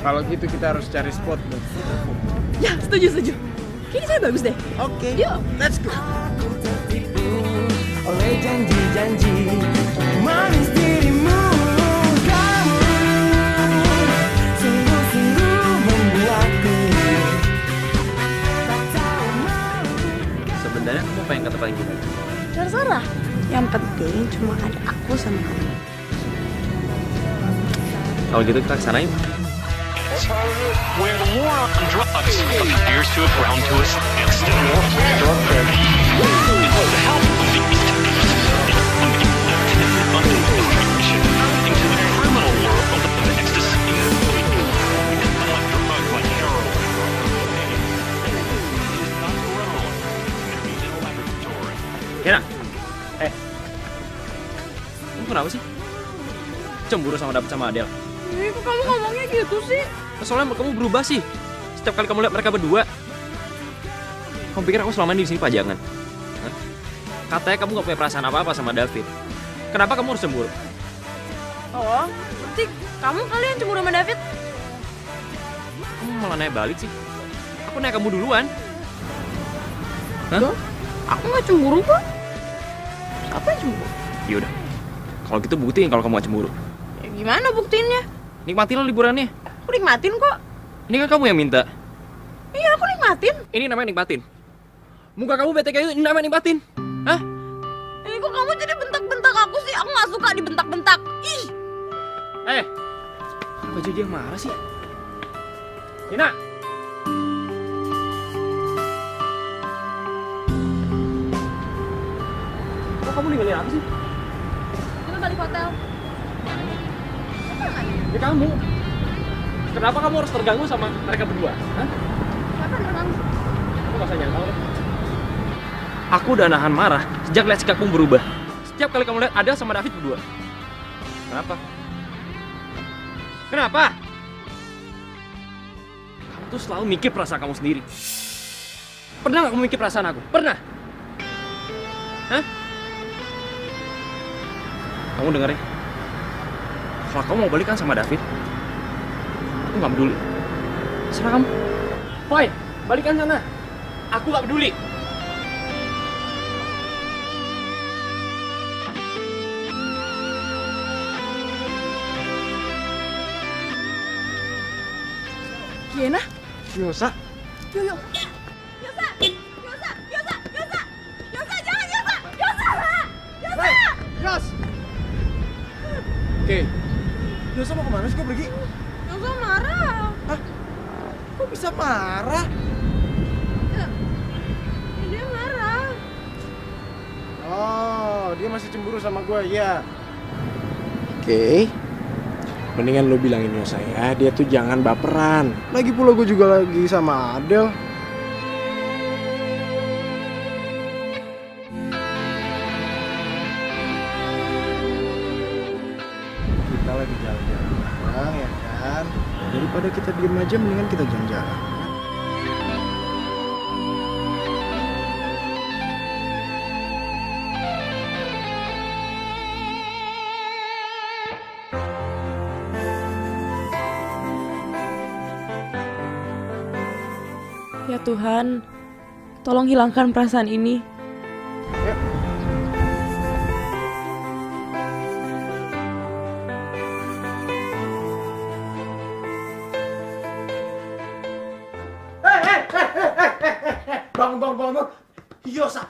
Kalau gitu kita harus cari spot buat foto. Ya, setuju. Kayaknya saya bagus deh. Oke, Yuk. let's go. Aku tertipu oleh janji-janji manis dirimu. Kamu sungguh-sungguh membuatku tak tahu malu. Sebenarnya kamu pengen ke tempat yang gimana? Terserah. Yang penting cuma ada aku sama kamu. Kalau gitu kita kesana yuk. Where the war on drugs appears to have ground to a standstill. It's the help of these into the criminal world of ecstasy. Drugs like heroin. Kena. Kamu kenapa sih? Cemburu dapet sama Adele? Kok kamu ngomongnya gitu sih? Soalnya kamu berubah sih. Setiap kali kamu lihat mereka berdua. Kamu pikir aku selama ini di sini pajangan? Hah? Katanya kamu gak punya perasaan apa-apa sama David. Kenapa kamu harus cemburu? Oh, berarti kamu kalian cemburu sama David? Kamu malah nanya balik sih. Aku nanya kamu duluan. Hah? Loh, aku gak cemburu kok. Siapa yang cemburu? Yaudah. Kalau gitu buktiin kalau kamu gak cemburu. Ya, gimana buktiinnya? Nikmatilah liburannya. Aku nikmatin kok. Ini kan kamu yang minta. Iya, aku nikmatin. Ini namanya nikmatin. Muka kamu bete kayak gitu, ini namanya nikmatin. Hah? Ini kok kamu jadi bentak-bentak aku sih? Aku gak suka dibentak-bentak. Ih! Kok jadi yang marah sih? Nina! Kok kamu ninggalin aku sih? Kita balik hotel. Ya kamu. Kenapa kamu harus terganggu sama mereka berdua? Hah? Siapa yang terganggu? Aku gak usah nyangkal deh. Aku udah nahan marah sejak lihat sikapmu berubah. Setiap kali kamu lihat Adele sama David berdua. Kenapa? Kenapa? Kamu tuh selalu mikir perasaan kamu sendiri. Pernah gak kamu mikir perasaan aku? Pernah? Hah? Kamu denger ya? Kalau kamu mau balikan sama David, aku gak peduli. Serah kamu. Fine, balikan sana. Aku gak peduli. Gina? Yosa? Yosa, jangan Yosa! Yosa! Yos! Oke. Yosa mau kemana sih kok pergi? Yosa marah. Hah? Kok bisa marah? Ya, dia marah. Oh, dia masih cemburu sama gue, ya. Oke. Mendingan lo bilangin Yosa ya, dia tuh jangan baperan. Lagi pula gue juga lagi sama Adele. Kita lagi jalan-jalan, ya kan? Daripada kita diem aja, mendingan kita jalan-jalan. Ya Tuhan, tolong hilangkan perasaan ini. Bangun. Yosa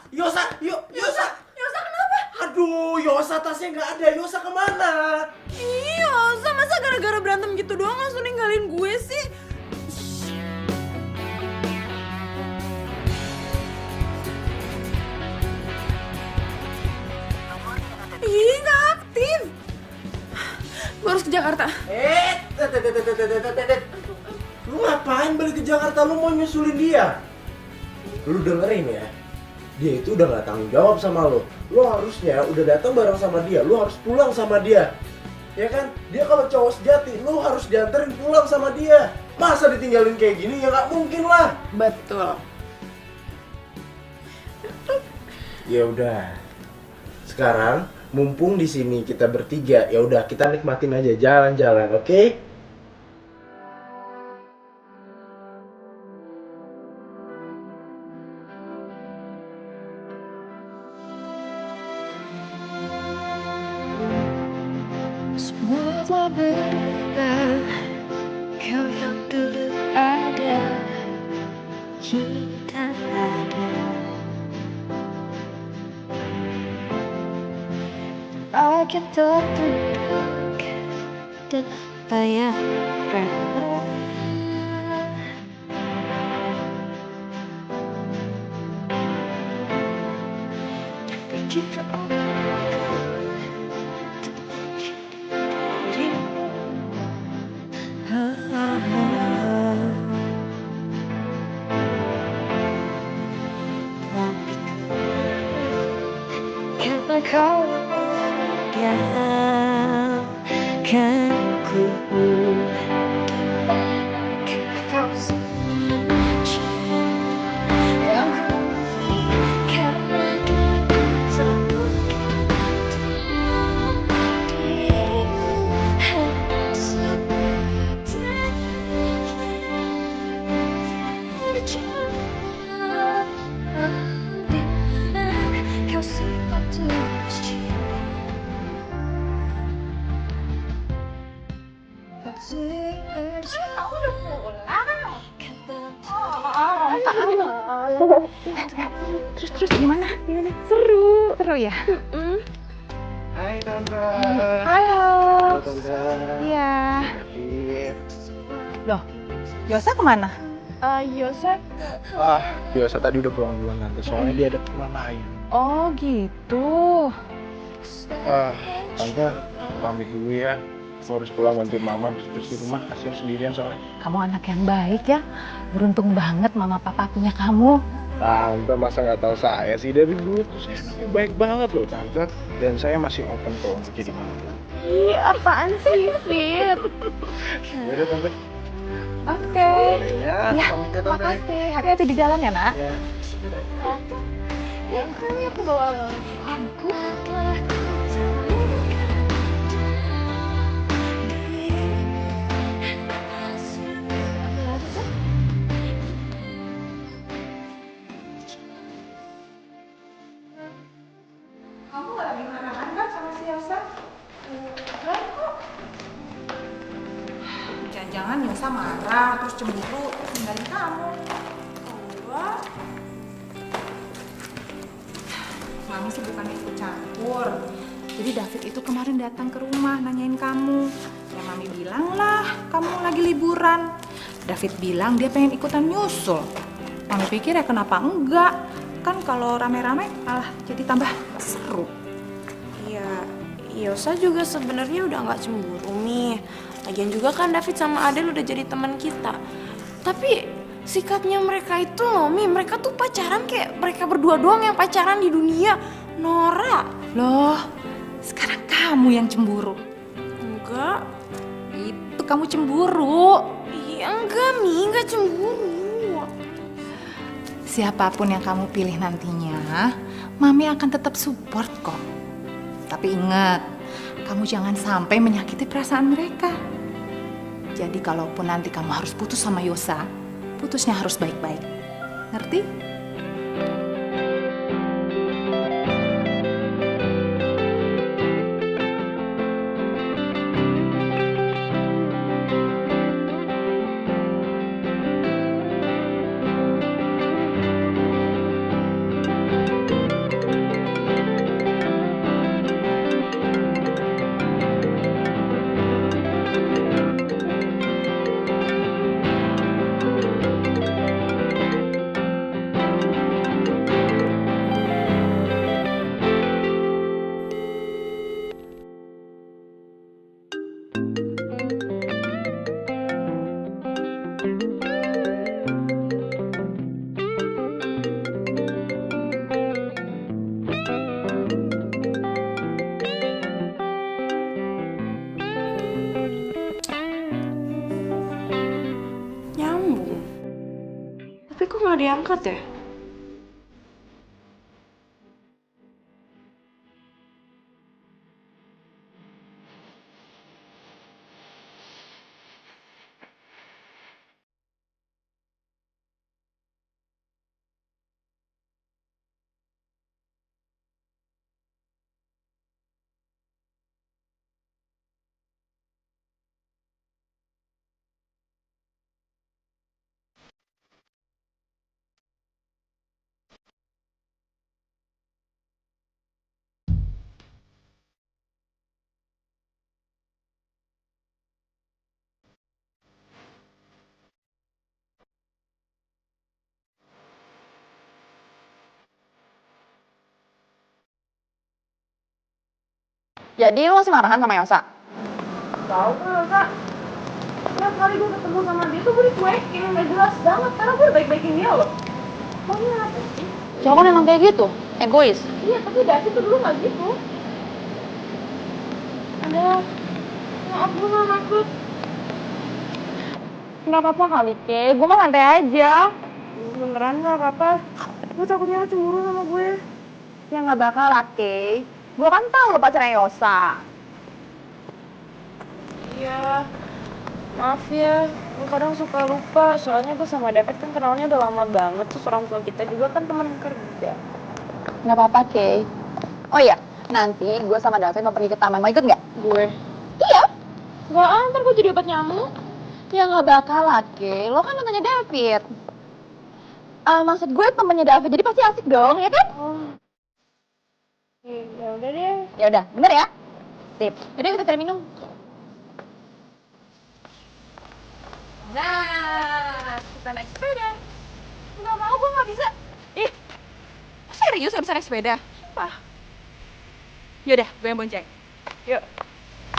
kenapa? Aduh, Yosa tasnya nggak ada. Yosa kemana? Iya, Yosa masa gara-gara berantem gitu doang langsung ninggalin gue sih? Ih, nggak aktif. Gue harus ke Jakarta. Lu ngapain balik ke Jakarta? Lu mau nyusulin dia? Lu dengerin ya, dia itu udah gak tanggung jawab sama lu. Lu harusnya udah datang bareng sama dia. Lu harus pulang sama dia, ya kan? Dia kalau cowok sejati, lu harus dianterin pulang sama dia. Masa ditinggalin kayak gini? Ya nggak mungkin lah. Betul. Ya udah. Sekarang mumpung di sini kita bertiga, ya udah kita nikmatin aja jalan-jalan, oke? Semua telah berubah, kau yang dulu ada, kini tak ada. Akan tertunduk dan apa yang pernah. Jika karena kau biarkan ku kau suci yang ku karena dosaku kau sepatutnya Aku udah pulang. Terus gimana? Seru ya? Hai Tante. Halo. Tante. Iya. Loh, Yosa kemana? Yosa. Yosa tadi udah pulang duluan Tante, soalnya dia ada teman lain. Oh gitu. Tante, pamit dulu ya. Aku harus pulang bantuin mama bersih rumah, kasihan sendirian soalnya. Kamu anak yang baik ya. Beruntung banget mama papa punya kamu. Tante masa nggak tahu saya sih, dari dulu tuh saya anaknya baik banget loh Tante. Dan saya masih open kok untuk jadi mama. Ih, apaan sih, Fit? Yaudah Tante. Oke. Ya, Ya, pamit ya Tante. makasih. Hati-hati di jalan ya, Nak. Ya. Yang aku bawa aku telah Kamu gak lagi marah-marah kan sama si Yosa? Enggak kok. Jangan-jangan Yosa marah, terus cemburu, terus ninggalin kamu. Enggak. Mami sih bukannya ikut campur. Jadi David itu kemarin datang ke rumah nanyain kamu. Ya Mami bilang lah, kamu lagi liburan. David bilang dia pengen ikutan nyusul. Mami pikir ya kenapa enggak? Kan kalau rame-rame malah jadi tambah seru. Iya, Yosa juga sebenarnya udah nggak cemburu nih. Lagian juga kan David sama Adel udah jadi teman kita. Tapi sikapnya mereka itu loh, Mi, mereka tuh pacaran kayak mereka berdua doang yang pacaran di dunia. Nora. Loh, sekarang kamu yang cemburu. Enggak. Itu kamu cemburu. Iya enggak, Mi, enggak cemburu. Siapapun yang kamu pilih nantinya, Mami akan tetap support kok. Tapi ingat, kamu jangan sampai menyakiti perasaan mereka. Jadi kalaupun nanti kamu harus putus sama Yosa, putusnya harus baik-baik. Ngerti? kok nggak diangkat ya? Jadi lo masih marahan sama Yosa? Tahu kan, Kak? Tiap kali gue ketemu sama dia tuh gue dicuekin, nggak jelas banget. Karena gue udah baik-baikin dia loh. Maunya apa sih? Cowok kan emang kayak gitu, egois. Iya, tapi David tuh dulu nggak gitu. Ada, maaf gue nggak maksud. Nggak apa-apa kali, Ke. Gue mah santai aja. Beneran nggak apa-apa. Gue takutnya lo cemburu sama gue. Ya nggak bakal lah, Ke. Gue kan tahu lo pacarnya Yosa. Iya, maaf ya. Gue kadang suka lupa. Soalnya gue sama David kan kenalnya udah lama banget. Terus orang tua kita juga kan teman kerja. Nggak apa-apa, Ke. Oh iya, nanti gue sama David mau pergi ke taman. Mau ikut nggak? Gue? Iya. Nggak, ntar gue jadi obat nyamuk. Ya nggak bakal lah, Ke. Lo kan mantannya David. Maksud gue temennya David, jadi pasti asik dong, ya kan? Oh. Ya udah deh. Ya udah, bener ya? Sip. Yaudah kita cari minum. Nah, kita naik sepeda. Nggak mau, gue nggak bisa. Ih, serius nggak bisa naik sepeda? Apa? Yaudah, gue yang bonceng. Yuk.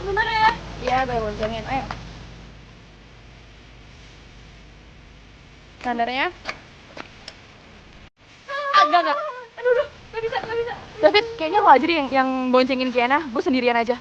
Bener ya? Iya, gue yang boncengin. Ayo. Standarnya? Enggak. Aduh, nggak bisa. David, kayaknya lo aja deh yang boncengin Kiana. Gue sendirian aja.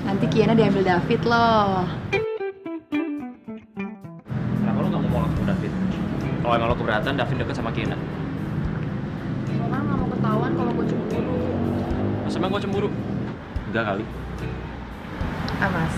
Nanti Kiana diambil David loh. Kenapa lo gak mau ketemu David? Kalau emang lo keberatan, David deket sama Kiana. Soalnya nggak mau ketahuan kalau gue cemburu. Masa emang gue cemburu? Enggak kali. Mas.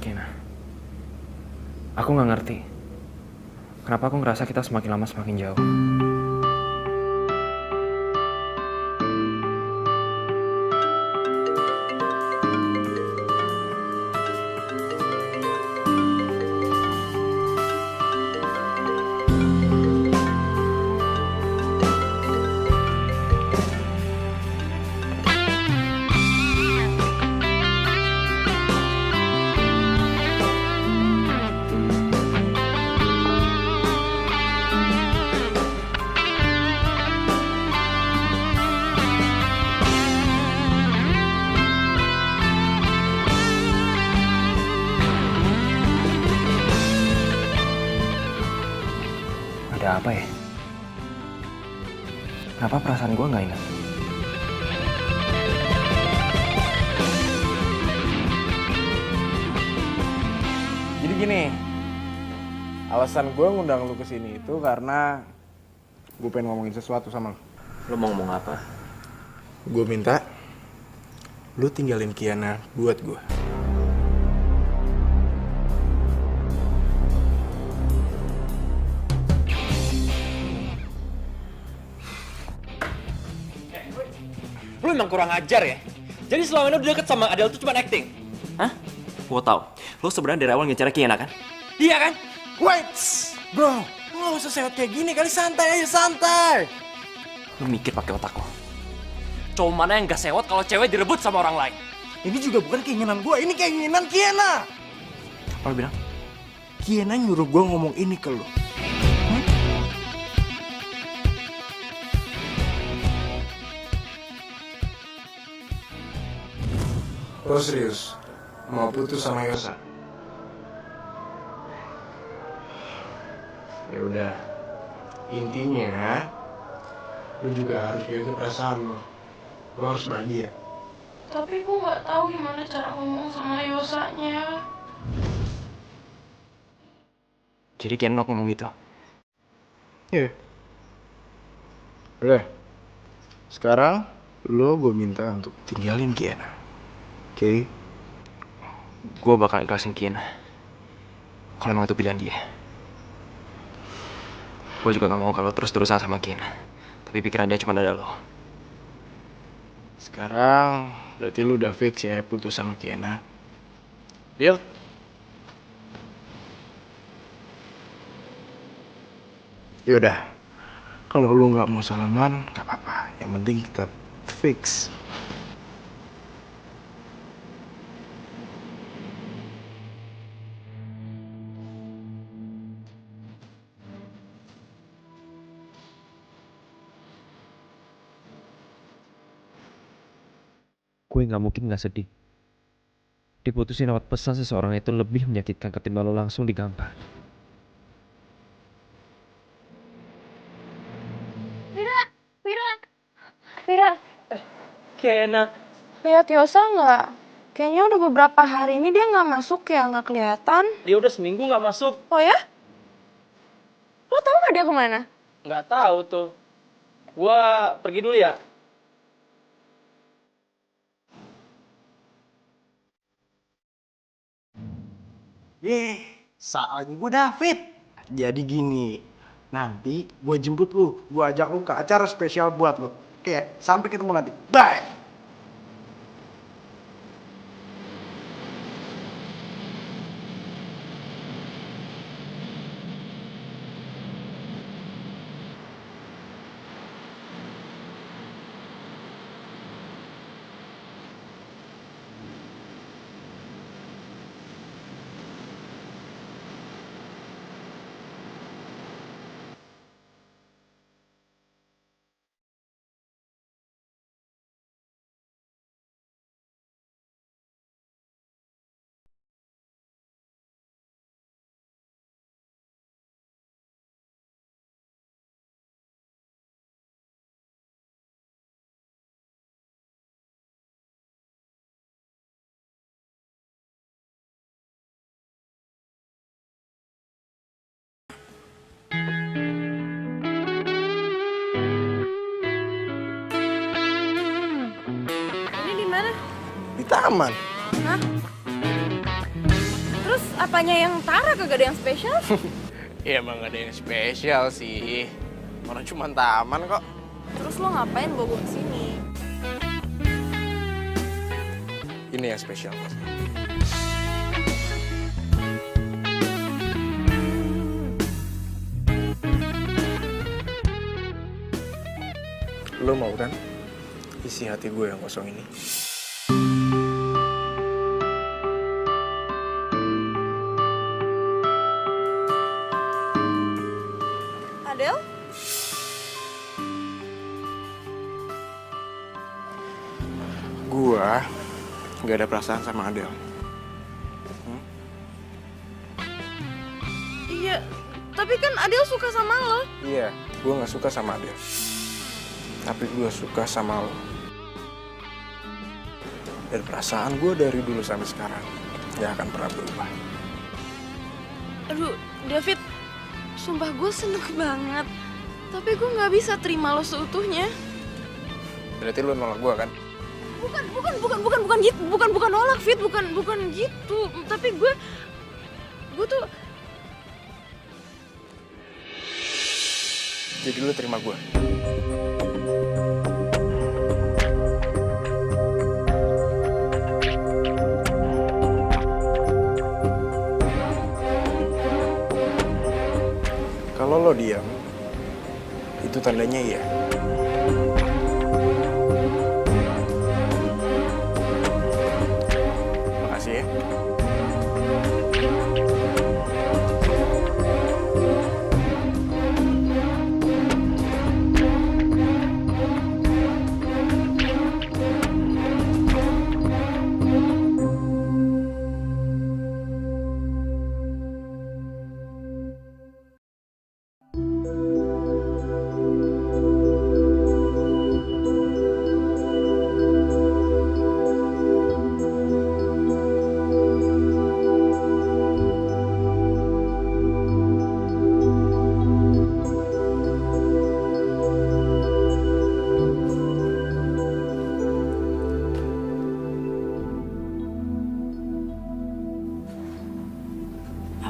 Kiana. Aku nggak ngerti. Kenapa aku ngerasa kita semakin lama semakin jauh. Ada apa ya? Kenapa perasaan gue nggak ingat? Jadi gini, alasan gue ngundang lu kesini itu karena gue pengen ngomongin sesuatu sama lu. Lo mau ngomong apa? Gue minta lu tinggalin Kiana buat gue. Lo emang kurang ajar ya? Jadi selama ini udah deket sama Adele tuh cuma acting? Hah? Gue tau, lo sebenarnya dari awal ngejar Kiana kan? Iya kan? Wait, bro, lu gak usah sewot kayak gini kali, santai aja, santai. Lo mikir pakai otak lo. Cowok mana yang gak sewot kalau cewek direbut sama orang lain? Ini juga bukan keinginan gue, ini keinginan Kiana. Apa lo bilang? Kiana nyuruh gue ngomong ini ke lu. Lo serius mau putus sama Yosa? Ya udah, intinya lu juga harus jaga perasaan lo. Lo harus bahagia. Tapi gue nggak tahu gimana cara ngomong sama Yosanya. Jadi Kiana ngomong gitu? Iya. Udah. Sekarang lo gue minta untuk tinggalin Kiana. Oke? Gue bakal ikhlasin Kiana. Kalau emang itu pilihan dia. Gue juga gak mau kalau terus-terusan sama Kiana. Tapi pikiran dia cuma ada lo. Sekarang berarti lu udah fix ya putus sama Kiana. Deal? Yaudah, kalau lu nggak mau salaman, nggak apa-apa. Yang penting kita fix. Gue gak mungkin gak sedih. Diputusin lewat pesan seseorang itu lebih menyakitkan ketimbang lo langsung digampar. Vira, Kiana. lihat Yosa nggak? Kayaknya udah beberapa hari ini dia nggak masuk ya, nggak kelihatan. Dia udah seminggu nggak masuk. Oh ya? Lo tau nggak dia kemana? Nggak tahu tuh. Gua pergi dulu ya. Saatnya gue David. Jadi gini, nanti gue jemput lu, gue ajak lu ke acara spesial buat lu. Oke, sampai ketemu nanti. Bye. Ini di mana? Di taman. Hah? Apanya yang Tara kagak ada yang spesial? Ya emang gak ada yang spesial sih. Orang cuma taman kok. Terus lo ngapain bawa gue kesini? Ini yang spesial kok. Lo mau kan isi hati gue yang kosong ini? Adel? Gua gak ada perasaan sama Adel. Iya, tapi kan Adel suka sama lo. Iya, gua gak suka sama Adel. Tapi gua suka sama lo. Dan perasaan gua dari dulu sampai sekarang gak akan pernah berubah. Aduh, David, sumpah gue seneng banget. Tapi gue gak bisa terima lo seutuhnya. Berarti lo nolak gua kan? Bukan gitu, bukan nolak, Fit, bukan gitu. Tapi gue tuh. Jadi lo terima gua. Kalau lo diam, itu tandanya iya. Makasih ya.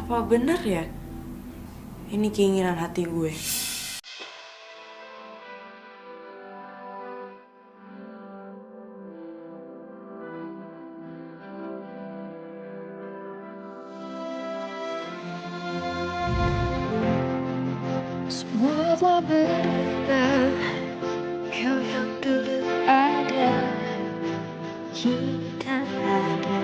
Apa bener ya? Ini keinginan hati gue. Semua telah berubah. Kau yang dulu ada, kini tak ada.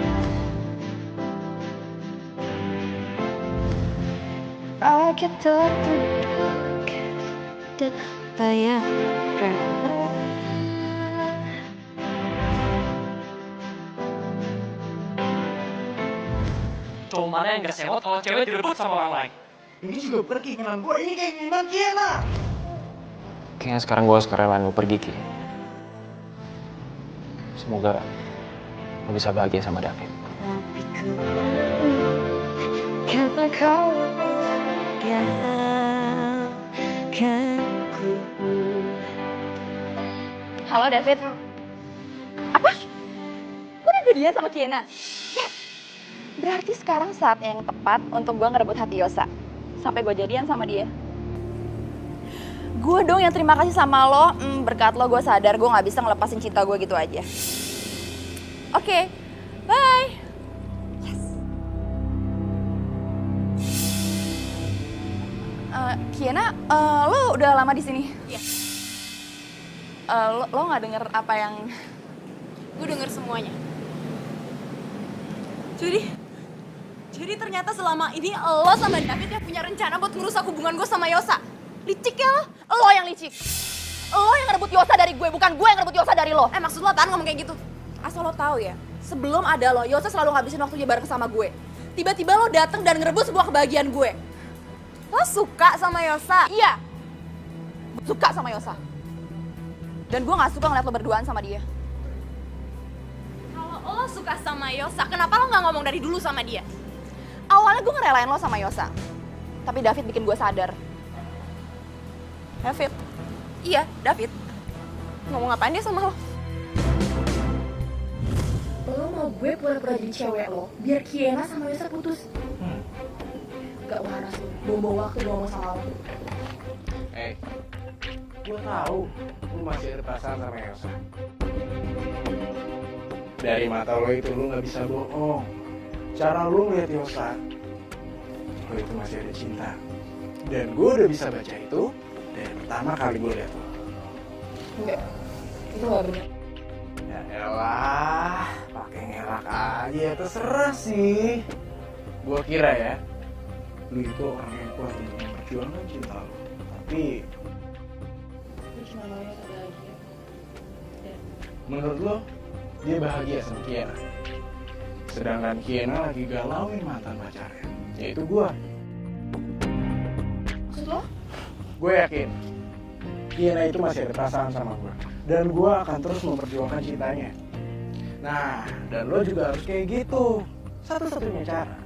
Rakyat tertunduk dan apa yang pernah. Cowok mana yang gak sewot kalau cewek direbut sama orang lain? Ini juga bukan keinginan gue, ini keinginan Kiana. Kayaknya sekarang gue harus kerelain lo pergi, Ki. Semoga lo bisa bahagia sama David. Karena kau biarkanku. Halo David. Apa? Gue udah jadian sama Kiana? Yes! Berarti sekarang saat yang tepat untuk gue ngerebut hati Yosa. Sampai gue jadian sama dia. Gue dong yang terima kasih sama lo. Berkat lo gue sadar gue gak bisa ngelepasin cinta gue gitu aja. Oke, bye. Yes. Kiana, lo udah lama di sini? Iya. Lo nggak denger apa yang? Gue denger semuanya. Jadi ternyata selama ini lo sama David yang punya rencana buat ngerusak hubungan gue sama Yosa. Licik ya lo? Lo yang licik. Lo yang ngerebut Yosa dari gue, bukan gue yang ngerebut Yosa dari lo. Maksud lo apaan ngomong kayak gitu? Asal lo tahu ya, sebelum ada lo, Yosa selalu ngabisin waktunya bareng sama gue. Tiba-tiba lo dateng dan ngerebut sebuah kebahagiaan gue. Lo suka sama Yosa? Iya. Gue suka sama Yosa. Dan gue gak suka ngeliat lo berduaan sama dia. Kalau lo suka sama Yosa, kenapa lo gak ngomong dari dulu sama dia? Awalnya gue ngerelain lo sama Yosa. Tapi David bikin gue sadar. David? Iya, David. Ngomong apaan dia sama lo? Lo Lo mau gue pura-pura jadi cewek lo, biar Kiena sama Yosa putus. Gak waras lo, bawa waktu ngomong sama lo. Gue tahu lu masih ada perasaan sama Yosa. Dari mata lo itu lu nggak bisa bohong. Cara lu ngeliat Yosa, lo itu masih ada cinta. Dan gue udah bisa baca itu dari pertama kali gue liat lo. Enggak, itu gak bener. Ya elah, pakai ngelak aja, terserah sih. Gue kira ya, lu itu orang yang kuat untuk memperjuangkan cinta lo. Tapi Gue cuma mau Yosa bahagia. menurut lo, dia bahagia sama Kiena. Sedangkan Kiena lagi galauin mantan pacarnya, yaitu gue. Maksud lo? Gue yakin Kiena itu masih ada perasaan sama gue. Dan gue akan terus memperjuangkan cintanya. Nah, dan lo juga harus kayak gitu. Satu-satunya cara,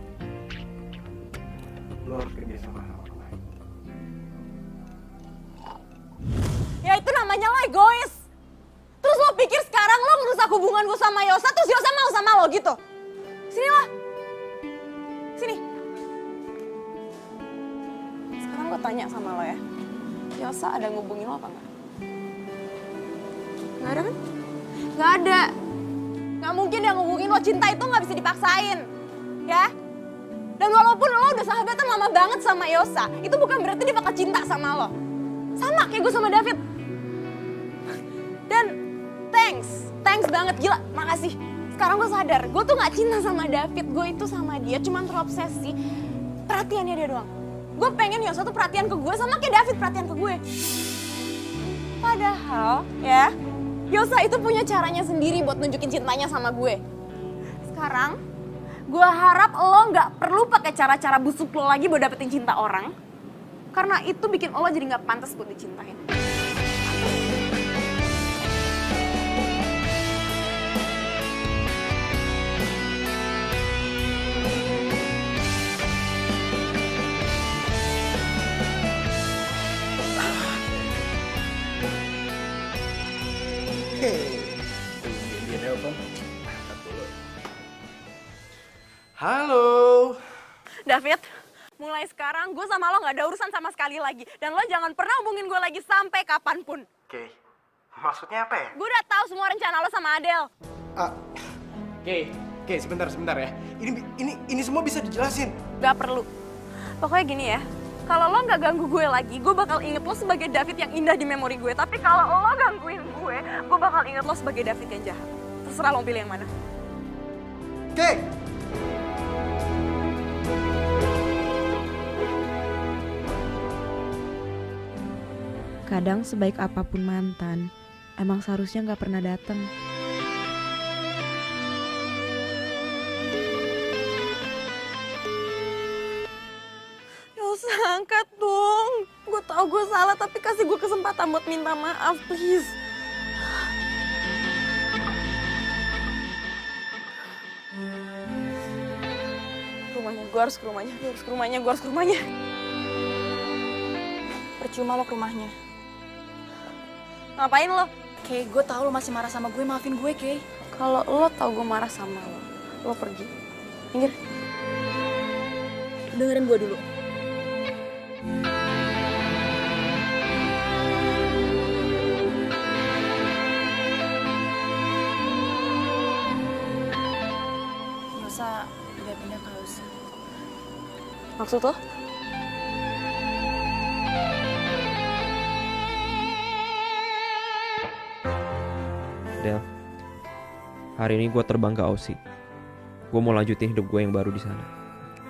lo harus kerja sama orang lain. Ya itu namanya lo egois. Terus lo pikir sekarang lo ngerusak hubungan gue sama Yosa, terus Yosa mau sama lo gitu? Sini lo. Sini. Sekarang gue tanya sama lo ya. Yosa ada ngubungin lo apa enggak? Nggak ada kan? Nggak ada. Nggak mungkin dia ngubungin lo, cinta itu nggak bisa dipaksain. Ya? Dan walaupun lo udah sahabatan lama banget sama Yosa, itu bukan berarti dia bakal cinta sama lo. Sama kayak gue sama David. Dan thanks banget, gila, makasih. Sekarang gue sadar, gue tuh gak cinta sama David, gue itu sama dia cuman terobsesi perhatiannya dia doang. Gue pengen Yosa tuh perhatian ke gue sama kayak David perhatian ke gue. Padahal ya, Yosa itu punya caranya sendiri buat nunjukin cintanya sama gue. Sekarang, gue harap lo gak perlu pakai cara-cara busuk lo lagi buat dapetin cinta orang. Karena itu bikin lo jadi gak pantas buat dicintain. Halo. David, mulai sekarang gue sama lo gak ada urusan sama sekali lagi. Dan lo jangan pernah hubungin gue lagi sampai kapanpun. Oke, maksudnya apa ya? Gue udah tahu semua rencana lo sama Adele. Oke, sebentar ya. Ini semua bisa dijelasin. Gak perlu. Pokoknya gini ya, kalau lo gak ganggu gue lagi, gue bakal inget lo sebagai David yang indah di memori gue. Tapi kalau lo gangguin gue bakal inget lo sebagai David yang jahat. Terserah lo pilih yang mana. Oke. Kadang sebaik apapun mantan, emang seharusnya nggak pernah datang. Yosa, angkat dong. Gue tahu gue salah, tapi kasih gue kesempatan buat minta maaf, please. Gue harus ke rumahnya. Percuma lo ke rumahnya. Ngapain lo? Kay, gue tahu lo masih marah sama gue, maafin gue, Kay. Kalau lo tahu gue marah sama lo pergi. Minggir. Dengerin gue dulu. Yosa udah pindah ke house. Maksud lo? Del, hari ini gue terbang ke Aussie. Gue mau lanjutin hidup gue yang baru di sana.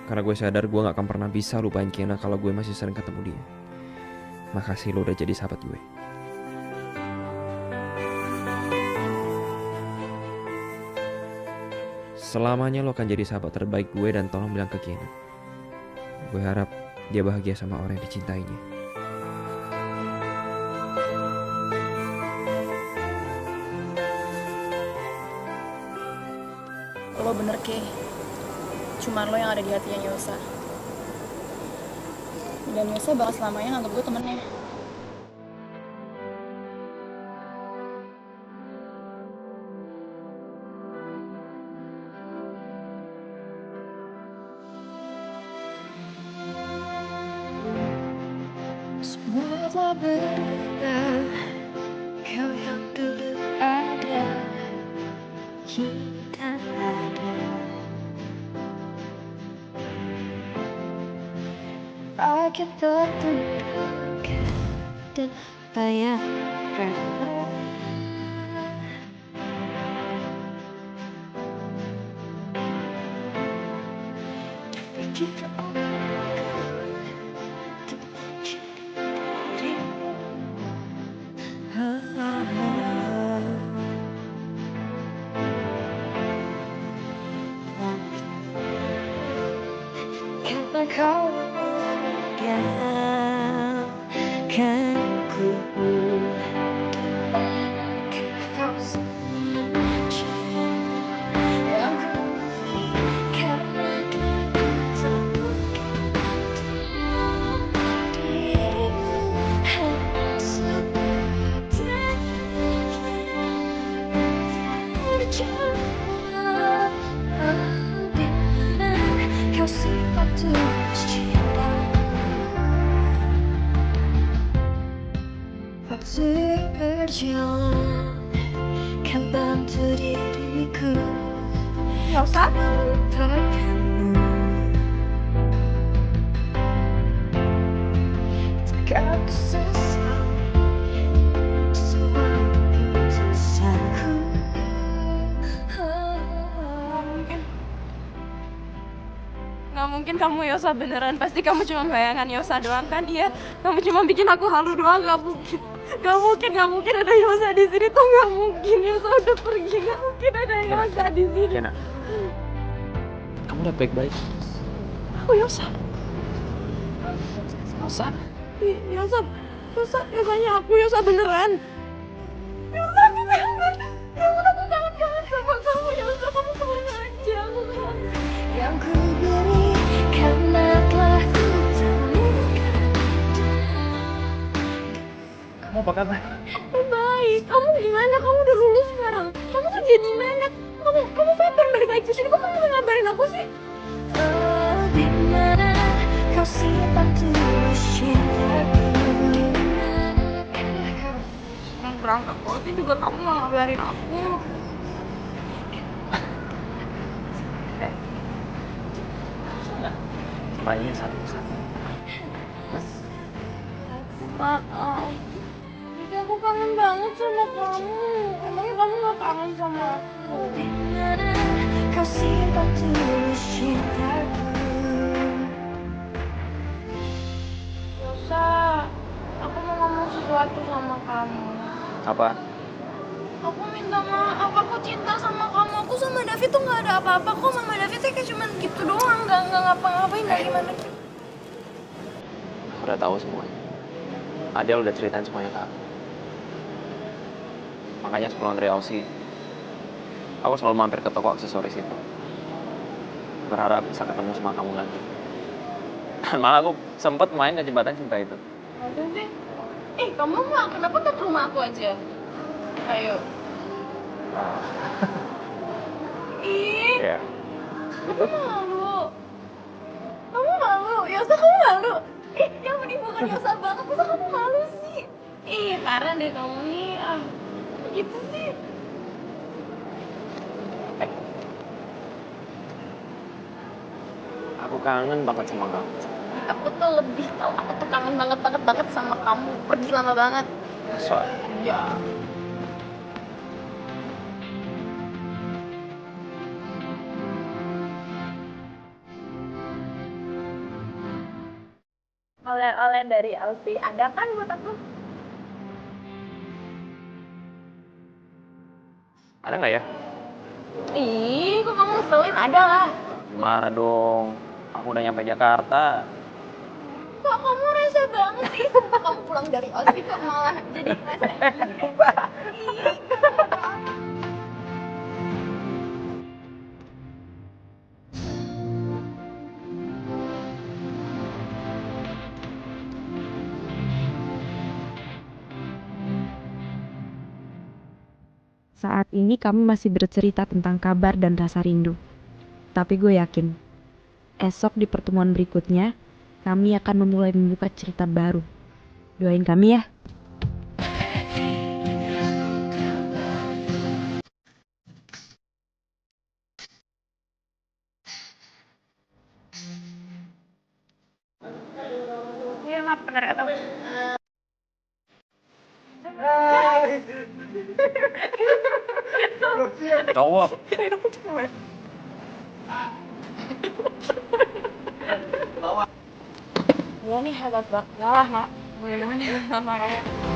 Karena gue sadar gue gak akan pernah bisa lupain Kiena kalau gue masih sering ketemu dia. Makasih lo udah jadi sahabat gue. Selamanya lo akan jadi sahabat terbaik gue dan tolong bilang ke Kiena. Gue harap dia bahagia sama orang yang dicintainya. Lo bener, Kay. Cuman lo yang ada di hatinya Yosa. Dan Yosa bakal selamanya nganggep gue temennya. berbeda, kau yang dulu ada, kini tak ada. Rakyat tertunduk dan bayang rendah. Jika aku tak mencintai karena kau biarkan ku kau saja yang ku karena kau sifat tulus cinta. Waktu berjalan kan bantu diriku Yosa? melupakanmu. Kau sesal semua keputusanku. Nggak mungkin kamu Yosa beneran, pasti kamu cuma bayangan Yosa doang kan? Iya, kamu cuma bikin aku halu doang, nggak mungkin. Nggak mungkin ada Yosa di sini tuh, nggak mungkin. Yosa udah pergi, nggak mungkin ada Yosa di sini. Kiana, kamu udah baik-baik. Aku Yosa. Yosa? Yosanya aku Yosa beneran. Yosa, aku kangen. Yosa, aku kangen sama kamu Yosa, kamu kemana aja? Aku kangen. Yang ku beri karena telah ku temukan. Kamu apa kabar? Aku baik. Kamu gimana? Kamu udah lulus sekarang. Kamu kerja di mana? Kamu kapan balik lagi ke sini? Kok kamu nggak ngabarin aku sih? Oh, di mana kau simpan tulus cintaku? Sekarang berangkat kok sih juga kamu nggak ngabarin aku. Mainnya satu-satu. Maaf. Jadi aku kangen banget sama kamu. Emangnya kamu nggak kangen sama aku? Di mana kau simpan tulus cintaku? Yosa, aku mau ngomong sesuatu sama kamu. Apa? Aku minta maaf, aku cinta sama kamu. Aku sama David tuh nggak ada apa-apa kok. Sama David tuh kayak cuman gitu doang, nggak ngapa-ngapain, nggak gimana gitu. Aku udah tahu semuanya. Adel udah ceritain semuanya ke aku. Makanya sebelum dari Aussie, aku selalu mampir ke toko aksesoris itu. Berharap bisa ketemu sama kamu lagi. Dan malah aku sempet main ke jembatan cinta itu. Aduh deh. Kamu mah kenapa ke rumah aku aja? Ayo. Iya. Kamu malu. Yosa, kamu malu. Yang ini bukan Yosa banget, masa kamu malu sih? Parah deh kamu nih. Gitu sih. Aku kangen banget sama kamu. Aku tuh lebih tahu, aku tuh kangen banget sama kamu. Pergi lama banget. Soalnya. Ya. Oleh-oleh dari Alfi, ada kan buat aku? Ada nggak ya? Kok kamu ngeselin? Ada lah. Gimana dong? Aku udah nyampe Jakarta. Kok kamu rese banget sih? Sumpah kamu pulang dari Aussie kok malah jadi rese. Saat ini kami masih bercerita tentang kabar dan rasa rindu. Tapi gue yakin, esok di pertemuan berikutnya, kami akan memulai membuka cerita baru. Doain kami ya. Iya lah, bener kata. Cowok. Iya nih hebat banget. Lah, Mak. Gue hebat banget.